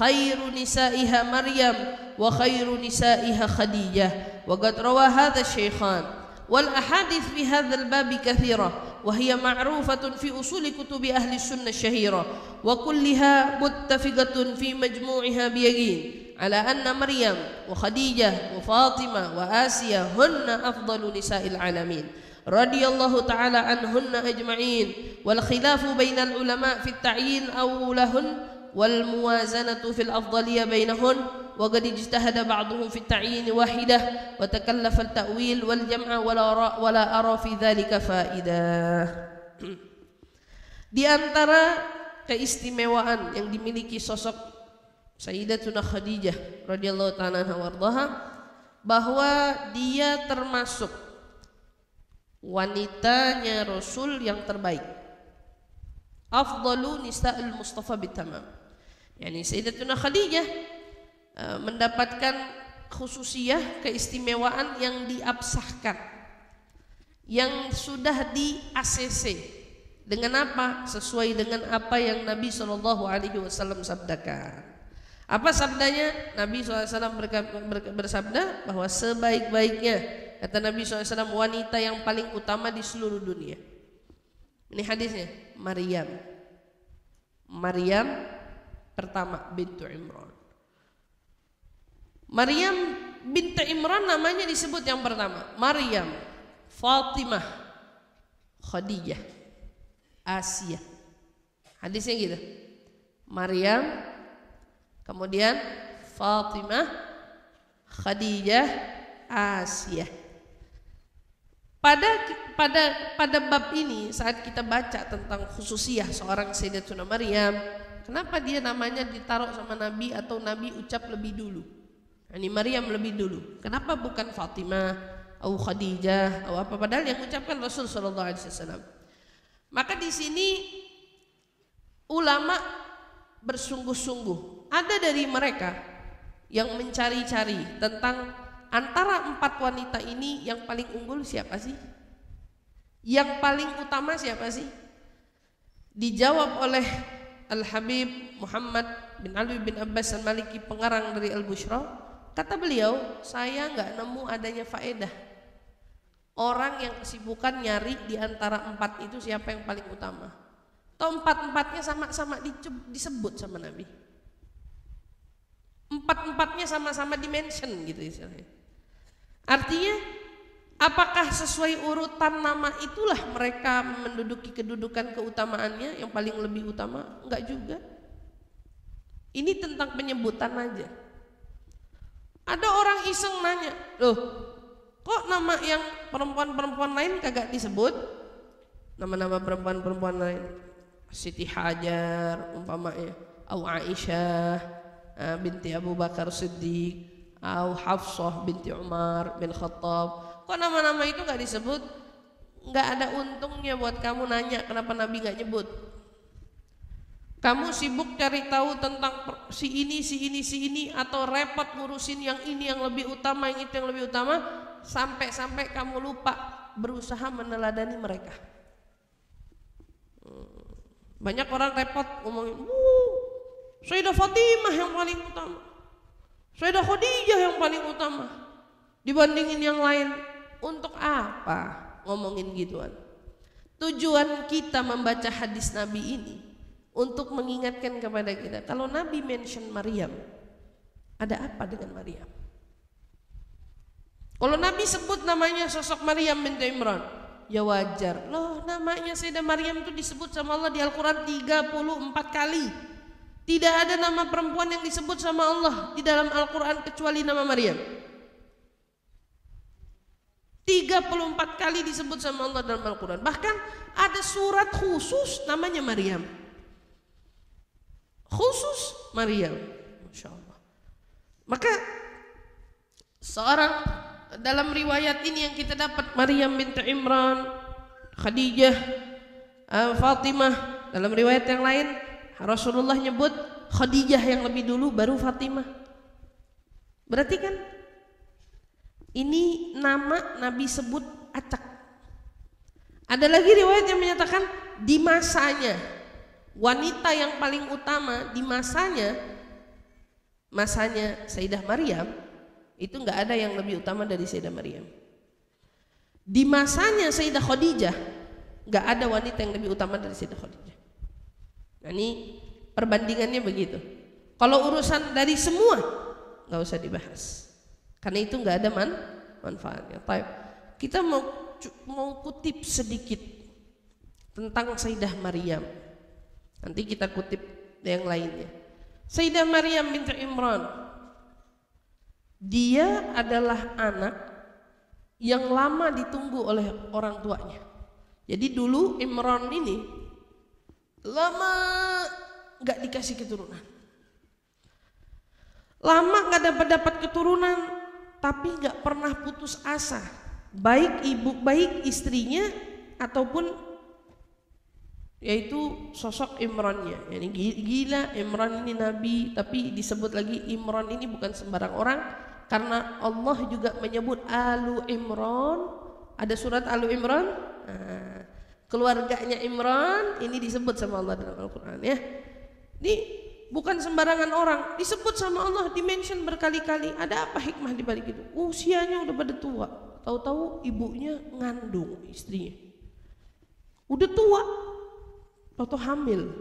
خير نسائها مريم وخير نسائها خديجة وقد روى هذا الشيخان. والأحاديث في هذا الباب كثيرة وهي معروفة في أصول كتب أهل السنة الشهيرة وكلها متفقة في مجموعها بيقين على أن مريم وخديجة وفاطمة وآسيا هن أفضل نساء العالمين رضي الله تعالى عنهن أجمعين. والخلاف بين العلماء في التعيين أولهن والموازنة في الأفضلية بينهن وقد اجتهد بعضهم في التعيين واحدة وتكلف التأويل والجمع ولا أرى في ذلك فائدة. Di antara keistimewaan yang dimiliki sosok Sayyidatunaa Khadijah radhiyallahu ta'ala anha wardaha, bahwa dia termasuk wanitanya Rasul yang terbaik. Afdalu nisa'il Mustafa bitamam. Yani Sayyidatunaa Khadijah mendapatkan khususiyah, keistimewaan yang diabsahkan, yang sudah di ACC. Dengan apa? Sesuai dengan apa yang Nabi SAW sabdakan. Apa sabdanya? Nabi SAW bersabda bahwa sebaik-baiknya, kata Nabi SAW, wanita yang paling utama di seluruh dunia. Ini hadisnya, Maryam pertama bintu Imran. Maryam bintu Imran namanya disebut yang pertama. Maryam, Fatimah, Khadijah, Asia. Hadisnya gitu. Maryam, kemudian Fatimah, Khadijah, Asia. Pada bab ini, saat kita baca tentang khususiyah seorang Sayyidatuna Maryam, kenapa dia namanya ditaruh sama Nabi atau Nabi ucap lebih dulu? Ini Maryam lebih dulu. Kenapa bukan Fatimah atau Khadijah atau apa? Padahal yang ucapkan Rasul sallallahu alaihi wasallam. Maka di sini ulama bersungguh-sungguh. Ada dari mereka yang mencari-cari tentang antara 4 wanita ini yang paling unggul siapa sih? Yang paling utama siapa sih? Dijawab oleh Al-Habib Muhammad bin Ali bin Abbas Al-Maliki, pengarang dari Al-Bushra. Kata beliau, saya nggak nemu adanya faedah orang yang kesibukan nyari di antara 4 itu siapa yang paling utama. Atau 4-4-nya sama-sama disebut sama Nabi. 4-4-nya sama-sama dimention gitu istilahnya. Artinya, apakah sesuai urutan nama itulah mereka menduduki kedudukan keutamaannya yang paling lebih utama? Enggak juga. Ini tentang penyebutan aja. Ada orang iseng nanya, loh, kok nama yang perempuan-perempuan lain kagak disebut? Nama-nama perempuan-perempuan lain, Siti Hajar umpamanya, atau Aisyah binti Abu Bakar Siddiq, atau Hafsah binti Umar bin Khattab. Kok nama-nama itu gak disebut? Gak ada untungnya buat kamu nanya kenapa Nabi gak nyebut. Kamu sibuk cari tahu tentang si ini atau repot ngurusin yang ini yang lebih utama, yang itu yang lebih utama, sampai kamu lupa berusaha meneladani mereka. Banyak orang repot ngomongin, Sayyidah Fatimah yang paling utama, Sayyidah Khadijah yang paling utama dibandingin yang lain. Untuk apa ngomongin gituan? Tujuan kita membaca hadis Nabi ini untuk mengingatkan kepada kita, kalau Nabi mention Maryam, ada apa dengan Maryam? Kalau Nabi sebut namanya sosok Maryam binti Imran, ya wajar. Loh, namanya Sayyidah Maryam itu disebut sama Allah di Al-Quran 34 kali. Tidak ada nama perempuan yang disebut sama Allah di dalam Al-Quran kecuali nama Maryam. 34 kali disebut sama Allah dalam Al-Quran. Bahkan ada surat khusus namanya Maryam. Khusus Maryam, Masya Allah. Maka seorang dalam riwayat ini yang kita dapat, Maryam binti Imran, Khadijah, Fatimah. Dalam riwayat yang lain Rasulullah nyebut Khadijah yang lebih dulu, baru Fatimah. Berarti kan ini nama Nabi sebut acak. Ada lagi riwayat yang menyatakan di masanya, wanita yang paling utama di masanya Sayyidah Maryam, itu enggak ada yang lebih utama dari Sayyidah Maryam. Di masanya Sayyidah Khadijah, enggak ada wanita yang lebih utama dari Sayyidah Khadijah. Nah, ini perbandingannya begitu. Kalau urusan dari semua enggak usah dibahas, karena itu enggak ada manfaatnya. Kita mau kutip sedikit tentang Sayyidah Maryam. Nanti kita kutip yang lainnya. Sayyidah Maryam binti Imran, dia adalah anak yang lama ditunggu oleh orang tuanya. Jadi dulu Imran ini lama gak dikasih keturunan, lama gak dapat keturunan, tapi gak pernah putus asa, baik istrinya ataupun yaitu sosok Imrannya. Yani gila, Imran ini nabi, tapi disebut lagi Imran ini bukan sembarang orang, karena Allah juga menyebut Alu Imran. Ada surat Alu Imran, keluarganya Imran ini disebut sama Allah dalam Al-Quran ya. Ini bukan sembarangan orang, disebut sama Allah, dimention berkali-kali. Ada apa hikmah di balik itu? Usianya udah pada tua, tahu-tahu ibunya ngandung istrinya. Udah tua, tahu-tahu hamil.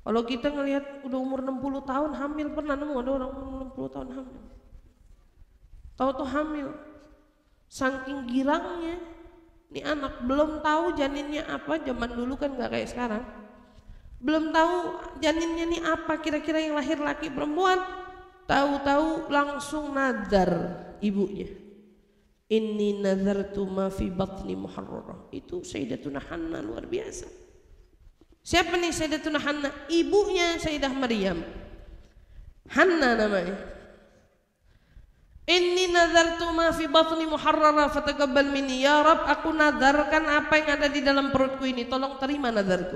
Kalau kita ngelihat udah umur 60 tahun hamil, pernah nemu ada orang umur 60 tahun hamil? Tahu-tahu hamil. Saking girangnya, nih anak belum tahu janinnya apa, zaman dulu kan nggak kayak sekarang. Belum tahu janinnya nih apa, kira-kira yang lahir laki perempuan. Tahu-tahu langsung nazar ibunya. Inni nazartu ma fi batni muharrarah. Itu Sayyidatuna Hannah, luar biasa. Siapa nih Sayyidatuna Hannah? Ibunya Sayyidah Maryam. Hannah namanya. Inni nazartu ma fi batni muharrara fataqabbal minni. Ya Rabb, aku nazarkan apa yang ada di dalam perutku ini, tolong terima nazarku.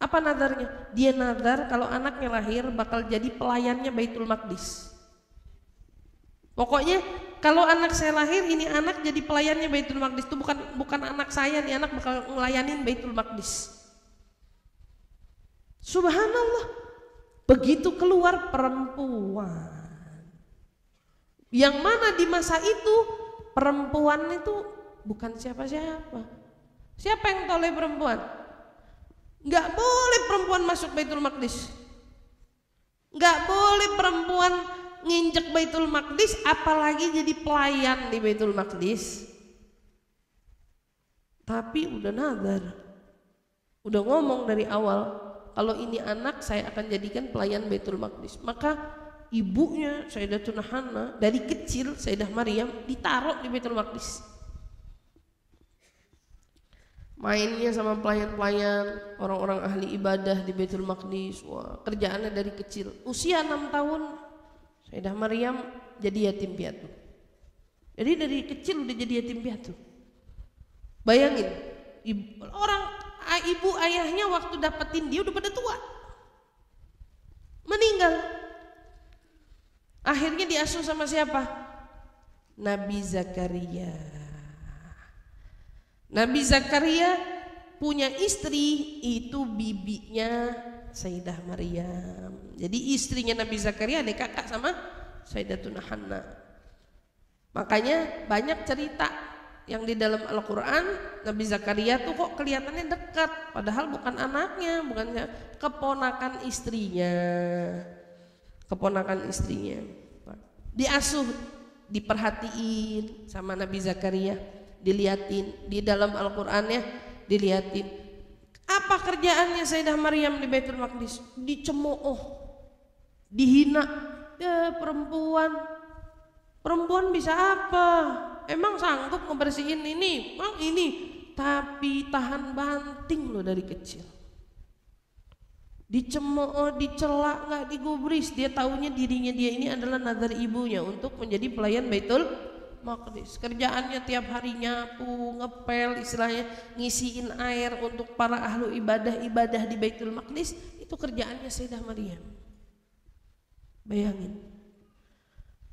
Apa nazarnya? Dia nazar kalau anaknya lahir bakal jadi pelayannya Baitul Maqdis. Pokoknya kalau anak saya lahir, ini anak jadi pelayannya Baitul Maqdis. Itu bukan anak saya, nih anak bakal ngelayanin Baitul Maqdis. Subhanallah. Begitu keluar perempuan, yang mana di masa itu perempuan itu bukan siapa-siapa. Siapa yang toleh perempuan? Nggak boleh perempuan masuk Baitul Maqdis. Nggak boleh perempuan nginjek Baitul Maqdis, apalagi jadi pelayan di Baitul Maqdis. Tapi udah nazar, udah ngomong dari awal, kalau ini anak saya akan jadikan pelayan Baitul Maqdis. Maka ibunya Sayyidatuna Hannah dari kecil, Sayyidah Maryam, ditaruh di Baitul Maqdis. Mainnya sama pelayan-pelayan, orang-orang ahli ibadah di Baitul Maqdis. Wah, kerjaannya dari kecil. Usia 6 tahun Sayyidah Maryam jadi yatim piatu. Jadi dari kecil udah jadi yatim piatu. Bayangin, ibu ayahnya waktu dapetin dia udah pada tua, meninggal. Akhirnya diasuh sama siapa? Nabi Zakaria. Nabi Zakaria punya istri, itu bibinya Sayyidah Maryam. Jadi istrinya Nabi Zakaria adik kakak sama Sayyidatuna Hannah. Makanya banyak cerita yang di dalam Al-Quran, Nabi Zakaria tuh kok kelihatannya dekat, padahal bukan anaknya, bukan keponakan istrinya. Keponakan istrinya diasuh, diperhatiin sama Nabi Zakaria, diliatin di dalam Al-Quran ya, diliatin. Apa kerjaannya Sayyidah Maryam di Baitul Maqdis? Dicemooh, dihina. Ya perempuan bisa apa? Emang sanggup ngebersihin ini? Emang ini? Tapi tahan banting loh dari kecil. Dicemooh, dicela, nggak digubris. Dia taunya dirinya dia ini adalah nazar ibunya untuk menjadi pelayan Baitul Maqdis. Kerjaannya tiap hari nyapu, ngepel, istilahnya ngisiin air untuk para ahlu ibadah di Baitul Maqdis. Itu kerjaannya Sayyidah Maryam. Bayangin,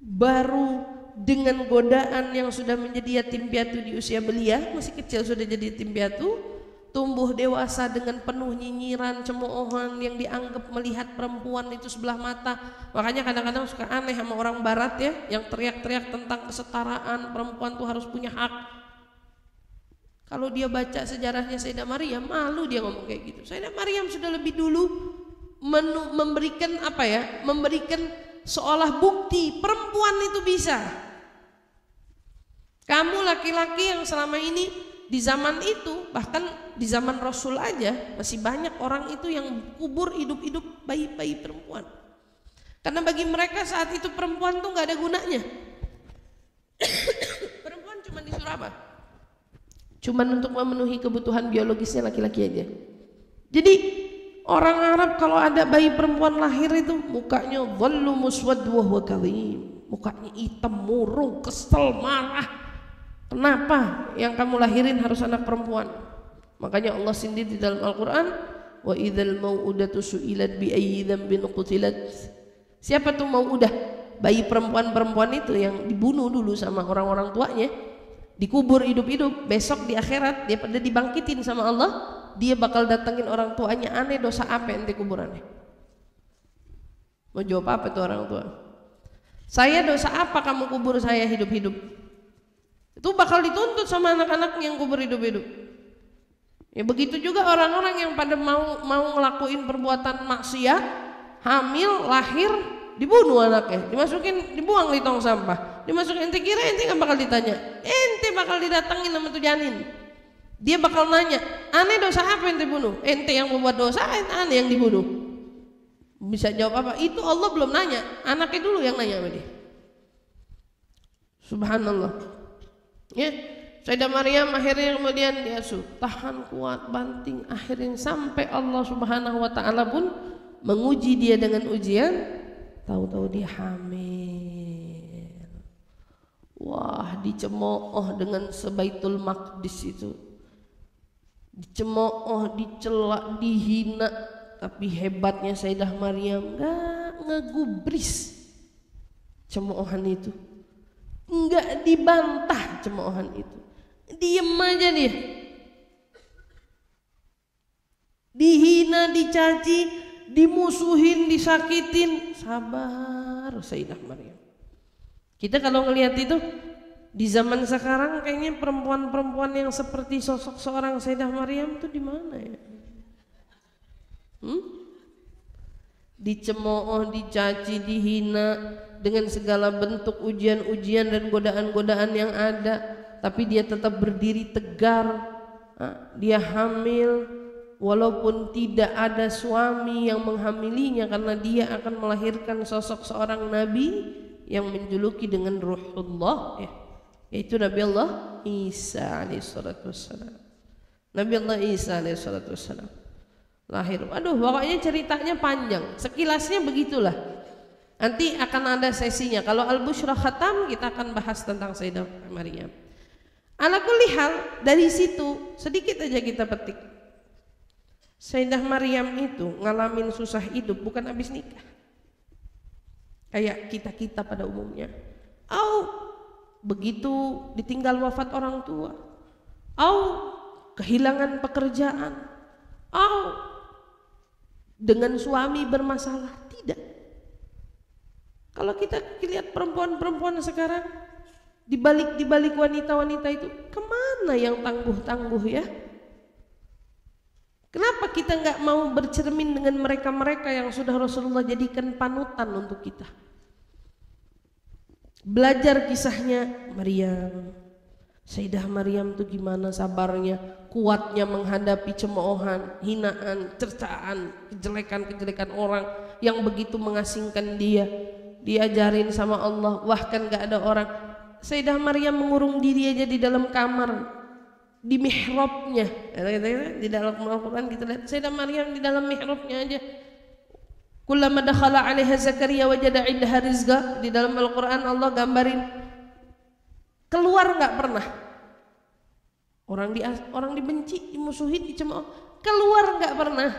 baru dengan godaan yang sudah menjadi yatim piatu di usia belia, masih kecil sudah jadi yatim piatu, tumbuh dewasa dengan penuh nyinyiran, cemoohan, yang dianggap melihat perempuan itu sebelah mata. Makanya kadang-kadang suka aneh sama orang barat ya, yang teriak-teriak tentang kesetaraan, perempuan tuh harus punya hak. Kalau dia baca sejarahnya Sayyidah Maryam, malu dia ngomong kayak gitu. Sayyidah Maryam sudah lebih dulu memberikan apa ya, memberikan seolah bukti perempuan itu bisa. Kamu laki-laki yang selama ini di zaman itu, bahkan di zaman Rasul aja masih banyak orang itu yang kubur hidup-hidup bayi-bayi perempuan. Karena bagi mereka saat itu perempuan tuh nggak ada gunanya. Perempuan cuma disuruh apa? Cuman untuk memenuhi kebutuhan biologisnya laki-laki aja. Jadi orang Arab kalau ada bayi perempuan lahir itu mukanya dhallu muswad wa huwa kadhim. Mukanya hitam, murung, kesel, marah. Kenapa yang kamu lahirin harus anak perempuan? Makanya Allah sendiri di dalam Al-Quran, wa idzal mau'udatu su'ilat bi ayyi dzambin qutilat. Siapa tuh mau'udah? Bayi perempuan-perempuan itu yang dibunuh dulu sama orang-orang tuanya, dikubur hidup-hidup, besok di akhirat dia pada dibangkitin sama Allah. dia bakal datengin orang tuanya, aneh dosa apa ente kuburannya? Mau jawab apa tuh orang tua? Saya dosa apa kamu kubur saya hidup-hidup? Itu bakal dituntut sama anak-anaknya yang kubur hidup-hidup. Ya begitu juga orang-orang yang pada mau ngelakuin perbuatan maksiat, hamil, lahir, dibunuh anaknya, dibuang di tong sampah, dimasukin. Ente kira ente nggak bakal ditanya? Ente bakal didatengin sama tuh janin. Dia bakal nanya, aneh dosa apa ente bunuh? Ente yang membuat dosa, aneh yang dibunuh. Bisa jawab apa? Itu Allah belum nanya, anaknya dulu yang nanya sama dia. Subhanallah. Ya, Sayyidah Maryam akhirnya kemudian diasuh, tahan kuat, banting, akhirnya sampai Allah Subhanahu wa taala pun menguji dia dengan ujian. Tahu-tahu dia hamil. Wah, dicemooh dengan sebaitul maqdis itu. Dicemooh, dicela, dihina. Tapi hebatnya Sayyidah Maryam gak ngegubris cemoohan itu, gak dibantah cemoohan itu, diem aja dia. Dihina, dicaci, dimusuhin, disakitin, sabar Sayyidah Maryam. Kita kalau ngelihat itu di zaman sekarang kayaknya perempuan-perempuan yang seperti sosok seorang Sayyidah Maryam itu di mana ya? Dicemooh, dicaci, dihina dengan segala bentuk ujian-ujian dan godaan-godaan yang ada, tapi dia tetap berdiri tegar. Dia hamil walaupun tidak ada suami yang menghamilinya, karena dia akan melahirkan sosok seorang nabi yang menjuluki dengan Ruhullah, yaitu Nabi Allah Isa alaihissalatu wassalam. Nabi Allah Isa alaihissalatu wassalam lahir. Aduh, pokoknya ceritanya panjang. Sekilasnya begitulah. Nanti akan ada sesinya. Kalau Al-Busyra Khatam kita akan bahas tentang Sayyidah Maryam. Ala kulli hal, dari situ sedikit aja kita petik. Sayyidah Maryam itu ngalamin susah hidup bukan habis nikah. Kayak kita-kita pada umumnya. Begitu ditinggal wafat orang tua. Kehilangan pekerjaan. Dengan suami bermasalah. Tidak. Kalau kita lihat perempuan-perempuan sekarang, dibalik wanita-wanita itu, kemana yang tangguh-tangguh ya? Kenapa kita nggak mau bercermin dengan mereka-mereka yang sudah Rasulullah jadikan panutan untuk kita? Belajar kisahnya Maryam. Sayyidah Maryam itu gimana sabarnya, kuatnya menghadapi cemoohan, hinaan, cercaan, kejelekan-kejelekan orang yang begitu mengasingkan dia. Diajarin sama Allah, bahkan gak ada orang. Sayyidah Maryam mengurung diri aja di dalam kamar, di mihrabnya. Di dalam Al-Quran kita lihat Sayyidah Maryam di dalam mihrabnya aja. Kullama dakhala 'alaiha Zakaria wajada 'indaha rizqa. Di dalam Al-Quran Allah gambarin keluar nggak pernah. Orang dibenci, dimusuhi, dicemooh, keluar nggak pernah.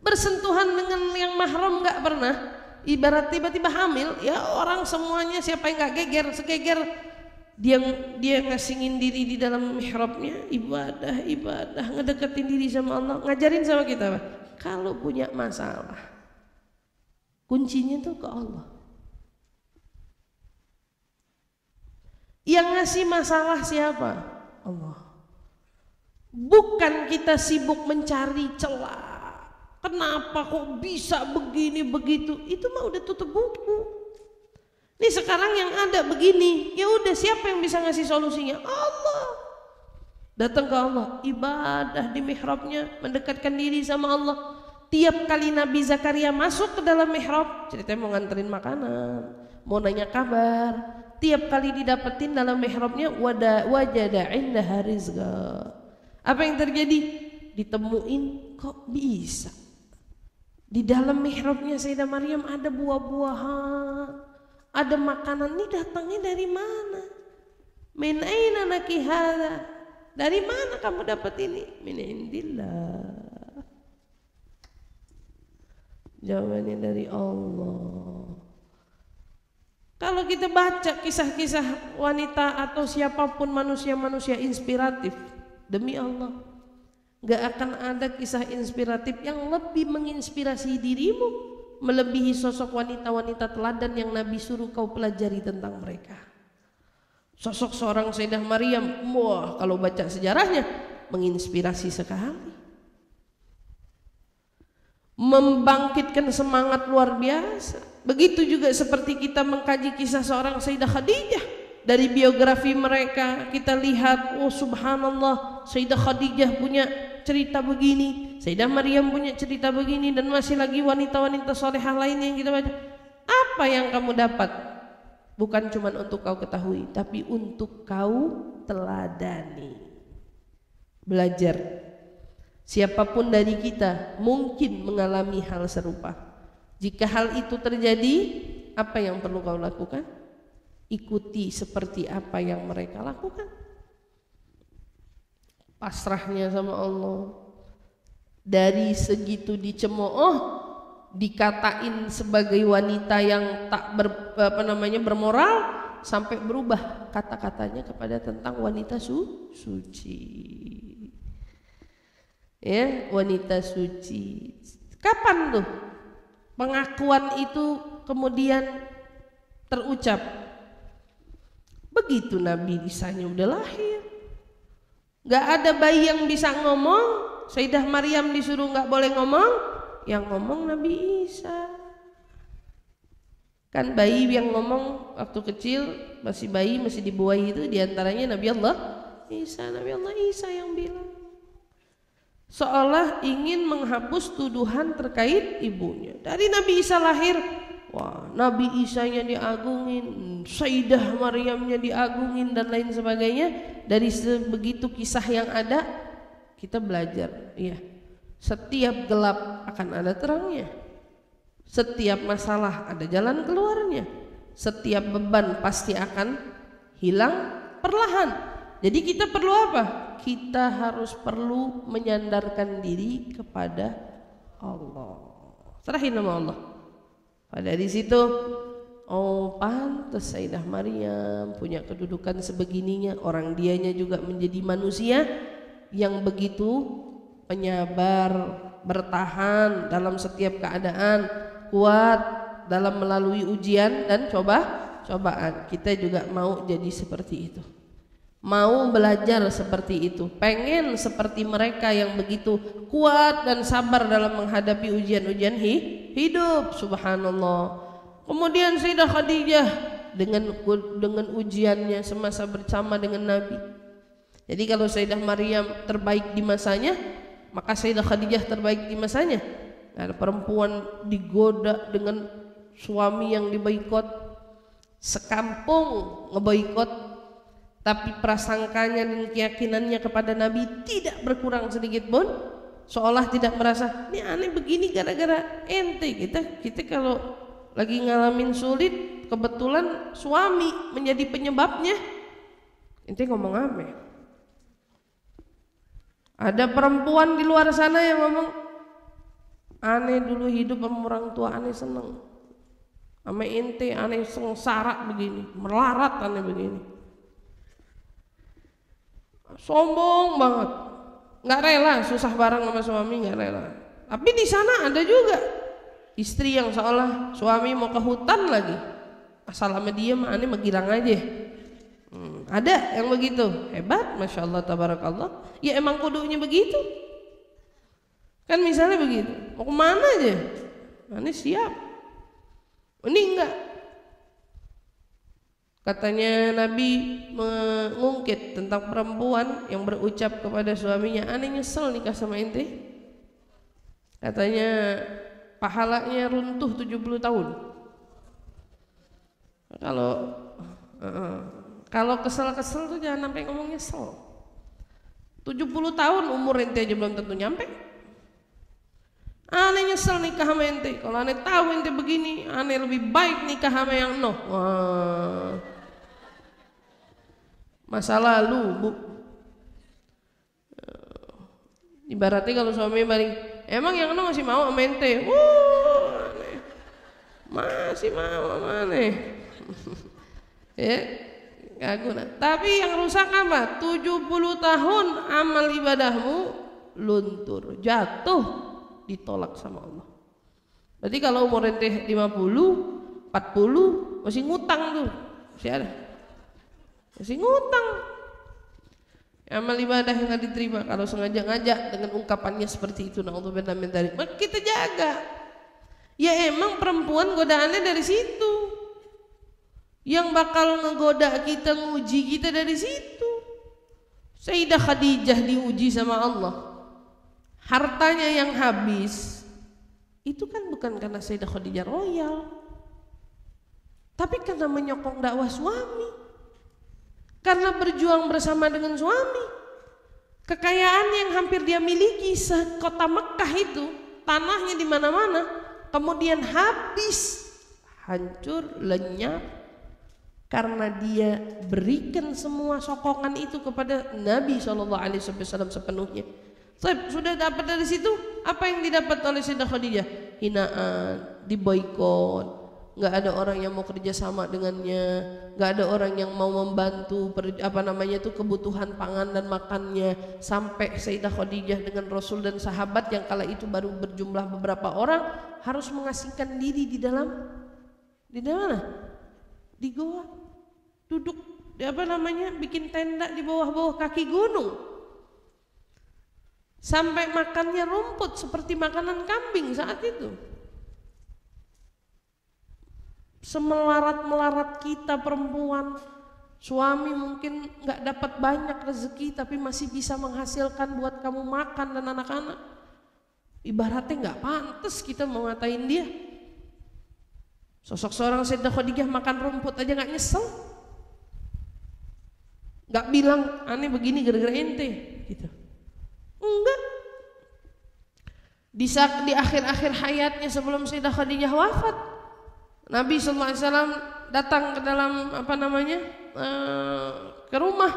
Bersentuhan dengan yang mahram nggak pernah. Ibarat tiba-tiba hamil, ya orang semuanya siapa yang nggak geger, segeger dia ngasingin diri di dalam mihrabnya, ibadah, ngedeketin diri sama Allah, ngajarin sama kita, kalau punya masalah, kuncinya tuh ke Allah. Yang ngasih masalah siapa? Allah. Bukan kita sibuk mencari celah. Kenapa kok bisa begini begitu? Itu mah udah tutup buku. Nih sekarang yang ada begini, ya udah siapa yang bisa ngasih solusinya? Allah. Datang ke Allah, ibadah di mihrabnya, mendekatkan diri sama Allah. Tiap kali Nabi Zakaria masuk ke dalam mihrab, ceritanya mau nganterin makanan, mau nanya kabar. Tiap kali didapetin dalam mihrabnya wajada 'indaha rizqa. Apa yang terjadi? Ditemuin kok bisa. Di dalam mihrabnya Sayyidah Maryam ada buah-buahan, ada makanan. Ini datangnya dari mana? Min aina laki hadza? Dari mana kamu dapat ini? Min indillah. Jawabannya dari Allah. Kalau kita baca kisah-kisah wanita atau siapapun manusia-manusia inspiratif, demi Allah, Gak akan ada kisah inspiratif yang lebih menginspirasi dirimu melebihi sosok wanita-wanita teladan yang Nabi suruh kau pelajari tentang mereka. Sosok seorang Sayyidah Maryam, wah kalau baca sejarahnya menginspirasi sekali, membangkitkan semangat luar biasa. Begitu juga seperti kita mengkaji kisah seorang Sayyidah Khadijah. Dari biografi mereka kita lihat, oh subhanallah, Sayyidah Khadijah punya cerita begini, Sayyidah Maryam punya cerita begini, dan masih lagi wanita-wanita solehah lain yang kita baca. Apa yang kamu dapat? Bukan cuma untuk kau ketahui, tapi untuk kau teladani. Belajar. Siapapun dari kita mungkin mengalami hal serupa. Jika hal itu terjadi, apa yang perlu kau lakukan? Ikuti seperti apa yang mereka lakukan. Pasrahnya sama Allah. Dari segitu dicemooh, dikatain sebagai wanita yang tak bermoral, sampai berubah kata-katanya kepada tentang wanita suci. Ya, wanita suci. Kapan tuh pengakuan itu kemudian terucap? Begitu Nabi Isa-nya udah lahir, gak ada bayi yang bisa ngomong. Sayyidah Maryam disuruh gak boleh ngomong, yang ngomong Nabi Isa. Kan bayi yang ngomong waktu kecil, masih bayi, masih dibuai itu diantaranya Nabi Allah Isa. Nabi Allah Isa yang bilang, seolah ingin menghapus tuduhan terkait ibunya. Dari Nabi Isa lahir, wah Nabi Isa-nya diagungin, Sayyidah Maryamnya diagungin, dan lain sebagainya. Dari sebegitu kisah yang ada, kita belajar, ya, setiap gelap akan ada terangnya, setiap masalah ada jalan keluarnya, setiap beban pasti akan hilang perlahan. Jadi kita perlu apa? Kita harus perlu menyandarkan diri kepada Allah, serahin nama Allah. Pada di situ, oh pantas Sayyidah Maryam punya kedudukan sebegininya. Orang dianya juga menjadi manusia yang begitu penyabar, bertahan dalam setiap keadaan, kuat dalam melalui ujian dan cobaan. Kita juga mau jadi seperti itu, mau belajar seperti itu, pengen seperti mereka yang begitu kuat dan sabar dalam menghadapi ujian-ujian hidup. Subhanallah. Kemudian Sayyidah Khadijah dengan ujiannya semasa bersama dengan Nabi. Jadi kalau Sayyidah Maryam terbaik di masanya, maka Sayyidah Khadijah terbaik di masanya. Ada perempuan digoda dengan suami yang diboikot, sekampung ngeboikot, tapi prasangkanya dan keyakinannya kepada Nabi tidak berkurang sedikit pun, seolah tidak merasa ini aneh begini gara-gara ente. Kita kalau lagi ngalamin sulit, kebetulan suami menjadi penyebabnya, ente ngomong apa? Ada perempuan di luar sana yang ngomong, aneh dulu hidup sama orang tua, aneh seneng, sama ente aneh sengsara begini, melarat aneh begini. Sombong banget, nggak rela susah bareng sama suami, nggak rela. Tapi di sana ada juga istri yang seolah suami mau ke hutan lagi, asal sama dia mah aneh megirang aja. Ada yang begitu, hebat, masya Allah, tabarakallah. Ya emang kudunya begitu. Kan misalnya begitu, mau kemana aja, aneh siap. Ini enggak. Katanya Nabi mengungkit tentang perempuan yang berucap kepada suaminya, aneh nyesel nikah sama ente. Katanya pahalanya runtuh 70 tahun. Kalau kesel-kesel tuh jangan sampai ngomong nyesel. 70 tahun umur ente aja belum tentu nyampe. Aneh nyesel nikah sama ente. Kalau aneh tahu ente begini, aneh lebih baik nikah sama yang noh. Wah. Masa lalu, Bu. Ibaratnya kalau suami balik, emang yang noh masih mau sama ente? Aneh. Masih mau sama aneh. Ya. Gak guna. Tapi yang rusak apa? 70 tahun amal ibadahmu luntur, jatuh, ditolak sama Allah. Berarti kalau umur ente 50, 40 masih ngutang tuh, masih ada, masih ngutang. Amal ibadah yang nggak diterima kalau sengaja ngajak dengan ungkapannya seperti itu, naudzubillah min dzalik, maka kita jaga. Ya emang perempuan godaannya dari situ, yang bakal ngegoda kita, nguji kita dari situ. Sayyidah Khadijah diuji sama Allah, hartanya yang habis itu kan bukan karena Sayyidah Khadijah royal, tapi karena menyokong dakwah suami, karena berjuang bersama dengan suami. Kekayaan yang hampir dia miliki sekota Mekah itu, tanahnya di mana-mana, kemudian habis, hancur, lenyap, karena dia berikan semua sokongan itu kepada Nabi SAW sepenuhnya. Sudah dapat dari situ, apa yang didapat oleh Sayyidah Khadijah? Hinaan, diboikot, nggak ada orang yang mau kerja sama dengannya, nggak ada orang yang mau membantu kebutuhan pangan dan makannya. Sampai Sayyidah Khadijah dengan Rasul dan sahabat yang kala itu baru berjumlah beberapa orang harus mengasingkan diri di mana? Di goa, duduk bikin tenda di bawah kaki gunung, sampai makannya rumput seperti makanan kambing saat itu. Semelarat-melarat kita perempuan, suami mungkin nggak dapat banyak rezeki tapi masih bisa menghasilkan buat kamu makan dan anak-anak. Ibaratnya nggak pantas kita mau ngatain dia. Sosok seorang Sayyidah Khadijah makan rumput aja nggak nyesel, nggak bilang aneh begini gara-gara ente gitu. Enggak. Di akhir-akhir hayatnya sebelum Sayyidah Khadijah wafat, Nabi SAW datang ke dalam ke rumah.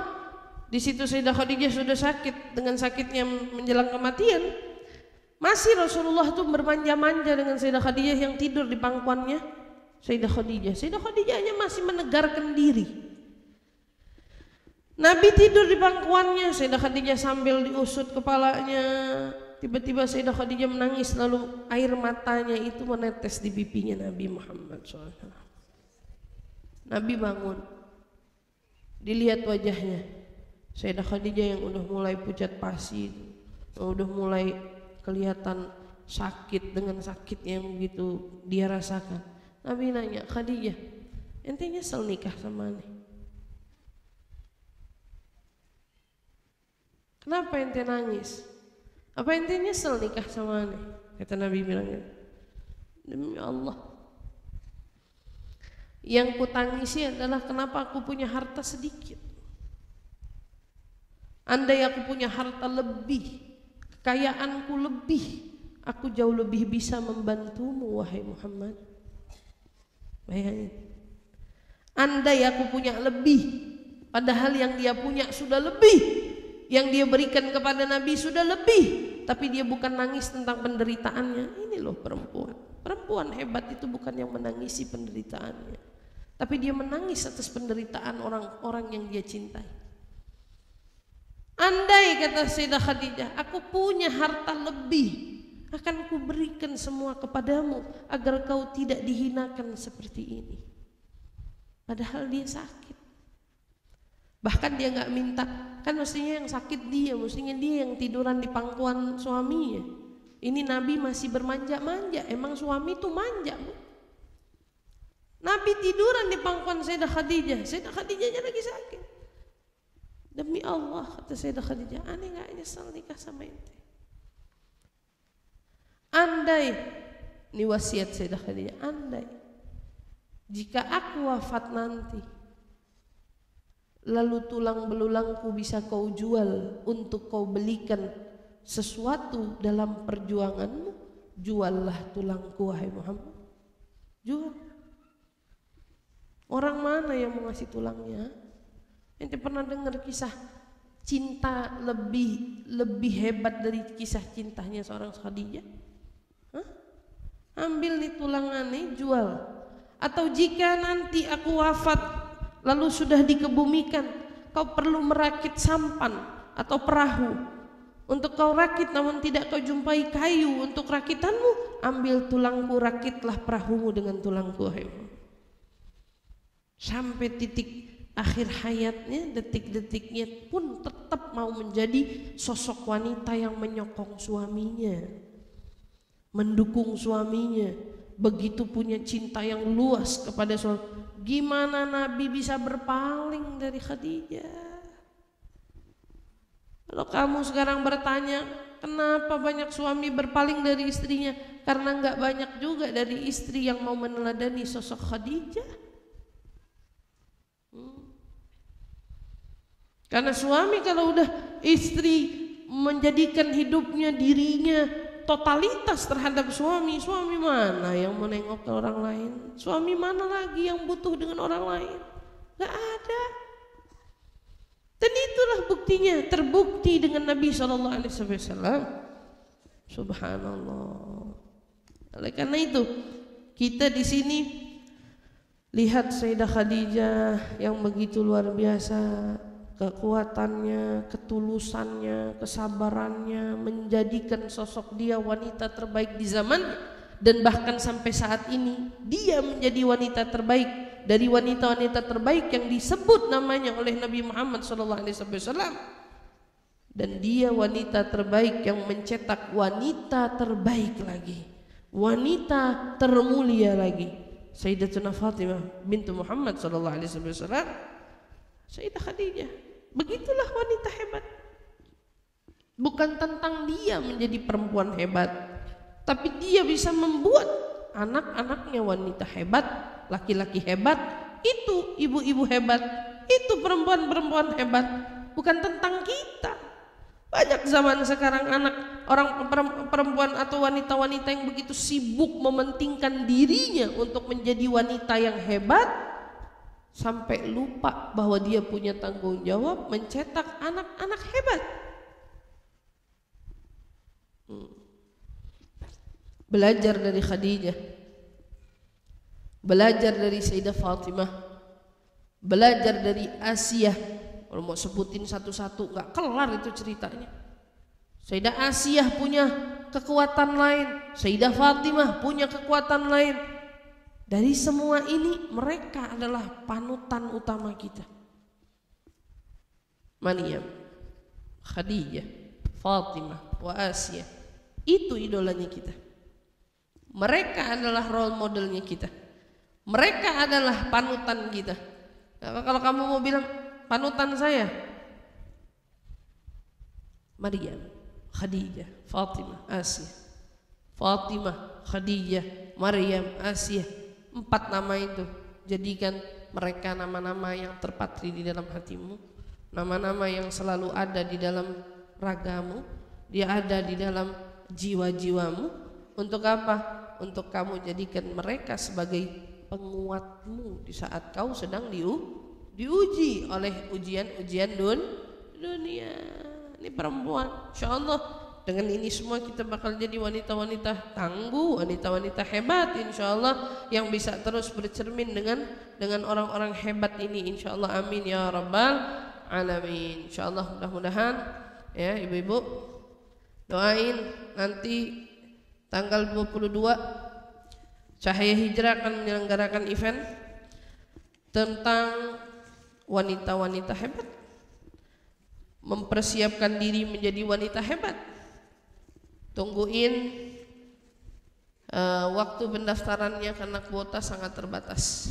Di situ Sayyidah Khadijah sudah sakit dengan sakitnya menjelang kematian. Masih Rasulullah tuh bermanja-manja dengan Sayyidah Khadijah yang tidur di pangkuannya Sayyidah Khadijah. Sayyidah Khadijahnya masih menegarkan diri. Nabi tidur di pangkuannya, Sayyidah Khadijah sambil diusut kepalanya. Tiba-tiba Sayyidah Khadijah menangis, lalu air matanya itu menetes di pipinya Nabi Muhammad SAW. Nabi bangun, dilihat wajahnya Sayyidah Khadijah yang udah mulai pucat pasi, udah mulai kelihatan sakit dengan sakitnya yang begitu dia rasakan. Nabi nanya, Khadijah, ente nyesel nikah sama aneh? Kenapa ente nangis? Apa ente nyesel nikah sama aneh? Kata Nabi bilang, demi Allah, yang kutangisi adalah kenapa aku punya harta sedikit. Andai aku punya harta lebih, kekayaanku lebih, aku jauh lebih bisa membantumu wahai Muhammad. Bayangin, andai aku punya lebih, padahal yang dia punya sudah lebih, yang dia berikan kepada Nabi sudah lebih, tapi dia bukan nangis tentang penderitaannya. Ini loh perempuan hebat itu bukan yang menangisi penderitaannya, tapi dia menangis atas penderitaan orang-orang yang dia cintai. Andai, kata Sayyidah Khadijah, aku punya harta lebih, akan kuberikan semua kepadamu agar kau tidak dihinakan seperti ini. Padahal dia sakit. Bahkan dia nggak minta, kan mestinya yang sakit dia, mestinya dia yang tiduran di pangkuan suaminya. Ini Nabi masih bermanja-manja, emang suami itu manja, Bu. Nabi tiduran di pangkuan Sayyidah Khadijah, Sayyidah Khadijahnya lagi sakit. Demi Allah, kata Sayyidah Khadijah, aneh nggak nyesel nikah sama ente. Andai, ini wasiat Sayyidah Khadijah, andai jika aku wafat nanti, lalu tulang belulangku bisa kau jual untuk kau belikan sesuatu dalam perjuanganmu, juallah tulangku wahai Muhammad. Jual. Orang mana yang mau ngasih tulangnya? Ente pernah dengar kisah cinta lebih hebat dari kisah cintanya seorang Khadijah? Hah? Ambil nih tulangannya, jual. Atau jika nanti aku wafat lalu sudah dikebumikan, kau perlu merakit sampan atau perahu untuk kau rakit namun tidak kau jumpai kayu untuk rakitanmu, ambil tulangku, rakitlah perahumu dengan tulangku. Sampai titik akhir hayatnya, detik-detiknya pun tetap mau menjadi sosok wanita yang menyokong suaminya, mendukung suaminya, begitu punya cinta yang luas kepada suami. Gimana Nabi bisa berpaling dari Khadijah? Kalau kamu sekarang bertanya, kenapa banyak suami berpaling dari istrinya? Karena nggak banyak juga dari istri yang mau meneladani sosok Khadijah. Karena suami kalau udah istri menjadikan hidupnya, dirinya totalitas terhadap suami, suami mana yang menengok ke orang lain? Suami mana lagi yang butuh dengan orang lain? Gak ada. Dan itulah buktinya, terbukti dengan Nabi SAW. Subhanallah. Oleh karena itu kita di sini lihat Sayyidah Khadijah yang begitu luar biasa, kekuatannya, ketulusannya, kesabarannya, menjadikan sosok dia wanita terbaik di zaman, dan bahkan sampai saat ini dia menjadi wanita terbaik dari wanita-wanita terbaik yang disebut namanya oleh Nabi Muhammad SAW. Dan dia wanita terbaik yang mencetak wanita terbaik lagi, wanita termulia lagi, Sayyidatuna Fatimah bintu Muhammad SAW, Sayyidah Khadijah. Begitulah wanita hebat. Bukan tentang dia menjadi perempuan hebat, tapi dia bisa membuat anak-anaknya wanita hebat, laki-laki hebat, itu ibu-ibu hebat, itu perempuan-perempuan hebat. Bukan tentang kita. Banyak zaman sekarang anak orang perempuan atau wanita-wanita yang begitu sibuk mementingkan dirinya untuk menjadi wanita yang hebat, sampai lupa bahwa dia punya tanggung jawab mencetak anak-anak hebat. Belajar dari Khadijah, belajar dari Sayyidah Fatimah, belajar dari Asiyah. Kalau mau sebutin satu-satu nggak kelar itu ceritanya. Sayyidah Asiyah punya kekuatan lain, Sayyidah Fatimah punya kekuatan lain. Dari semua ini mereka adalah panutan utama kita. Maryam, Khadijah, Fatimah, wa Asiyah, itu idolanya kita. Mereka adalah role modelnya kita. Mereka adalah panutan kita. Kalau kamu mau bilang panutan saya, Maryam, Khadijah, Fatimah, Asiyah. Fatimah, Khadijah, Maryam, Asiyah. 4 nama itu, jadikan mereka nama-nama yang terpatri di dalam hatimu, nama-nama yang selalu ada di dalam ragamu, dia ada di dalam jiwa-jiwamu. Untuk apa? Untuk kamu jadikan mereka sebagai penguatmu di saat kau sedang diuji oleh ujian-ujian dunia. Ini perempuan, insyaallah dengan ini semua kita bakal jadi wanita-wanita tangguh, wanita-wanita hebat insyaallah, yang bisa terus bercermin dengan orang-orang hebat ini insyaallah. Amin ya rabbal alamin. Insyaallah mudah-mudahan ya ibu-ibu doain nanti tanggal 22 Cahaya Hijrah akan menyelenggarakan event tentang wanita-wanita hebat, mempersiapkan diri menjadi wanita hebat. Tungguin waktu pendaftarannya karena kuota sangat terbatas.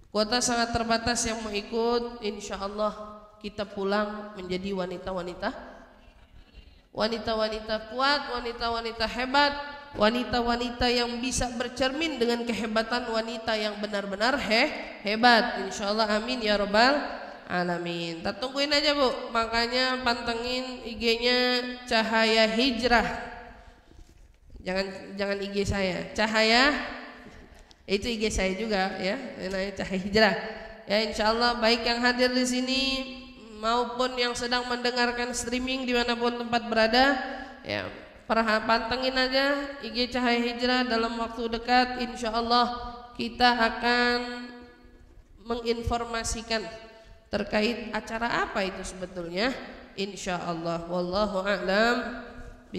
Kuota sangat terbatas yang mau ikut, insya Allah kita pulang menjadi wanita-wanita kuat, wanita-wanita hebat, wanita-wanita yang bisa bercermin dengan kehebatan wanita yang benar-benar hebat. Insya Allah amin ya rabbal alamin. Kita tungguin aja Bu, makanya pantengin IG-nya Cahaya Hijrah. Jangan IG saya, Cahaya itu IG saya juga ya, namanya Cahaya Hijrah. Ya insyaallah baik yang hadir di sini maupun yang sedang mendengarkan streaming dimanapun tempat berada, ya pantengin aja IG Cahaya Hijrah. Dalam waktu dekat insyaallah kita akan menginformasikan terkait acara apa itu sebetulnya insyaallah. Wallahu a'lam.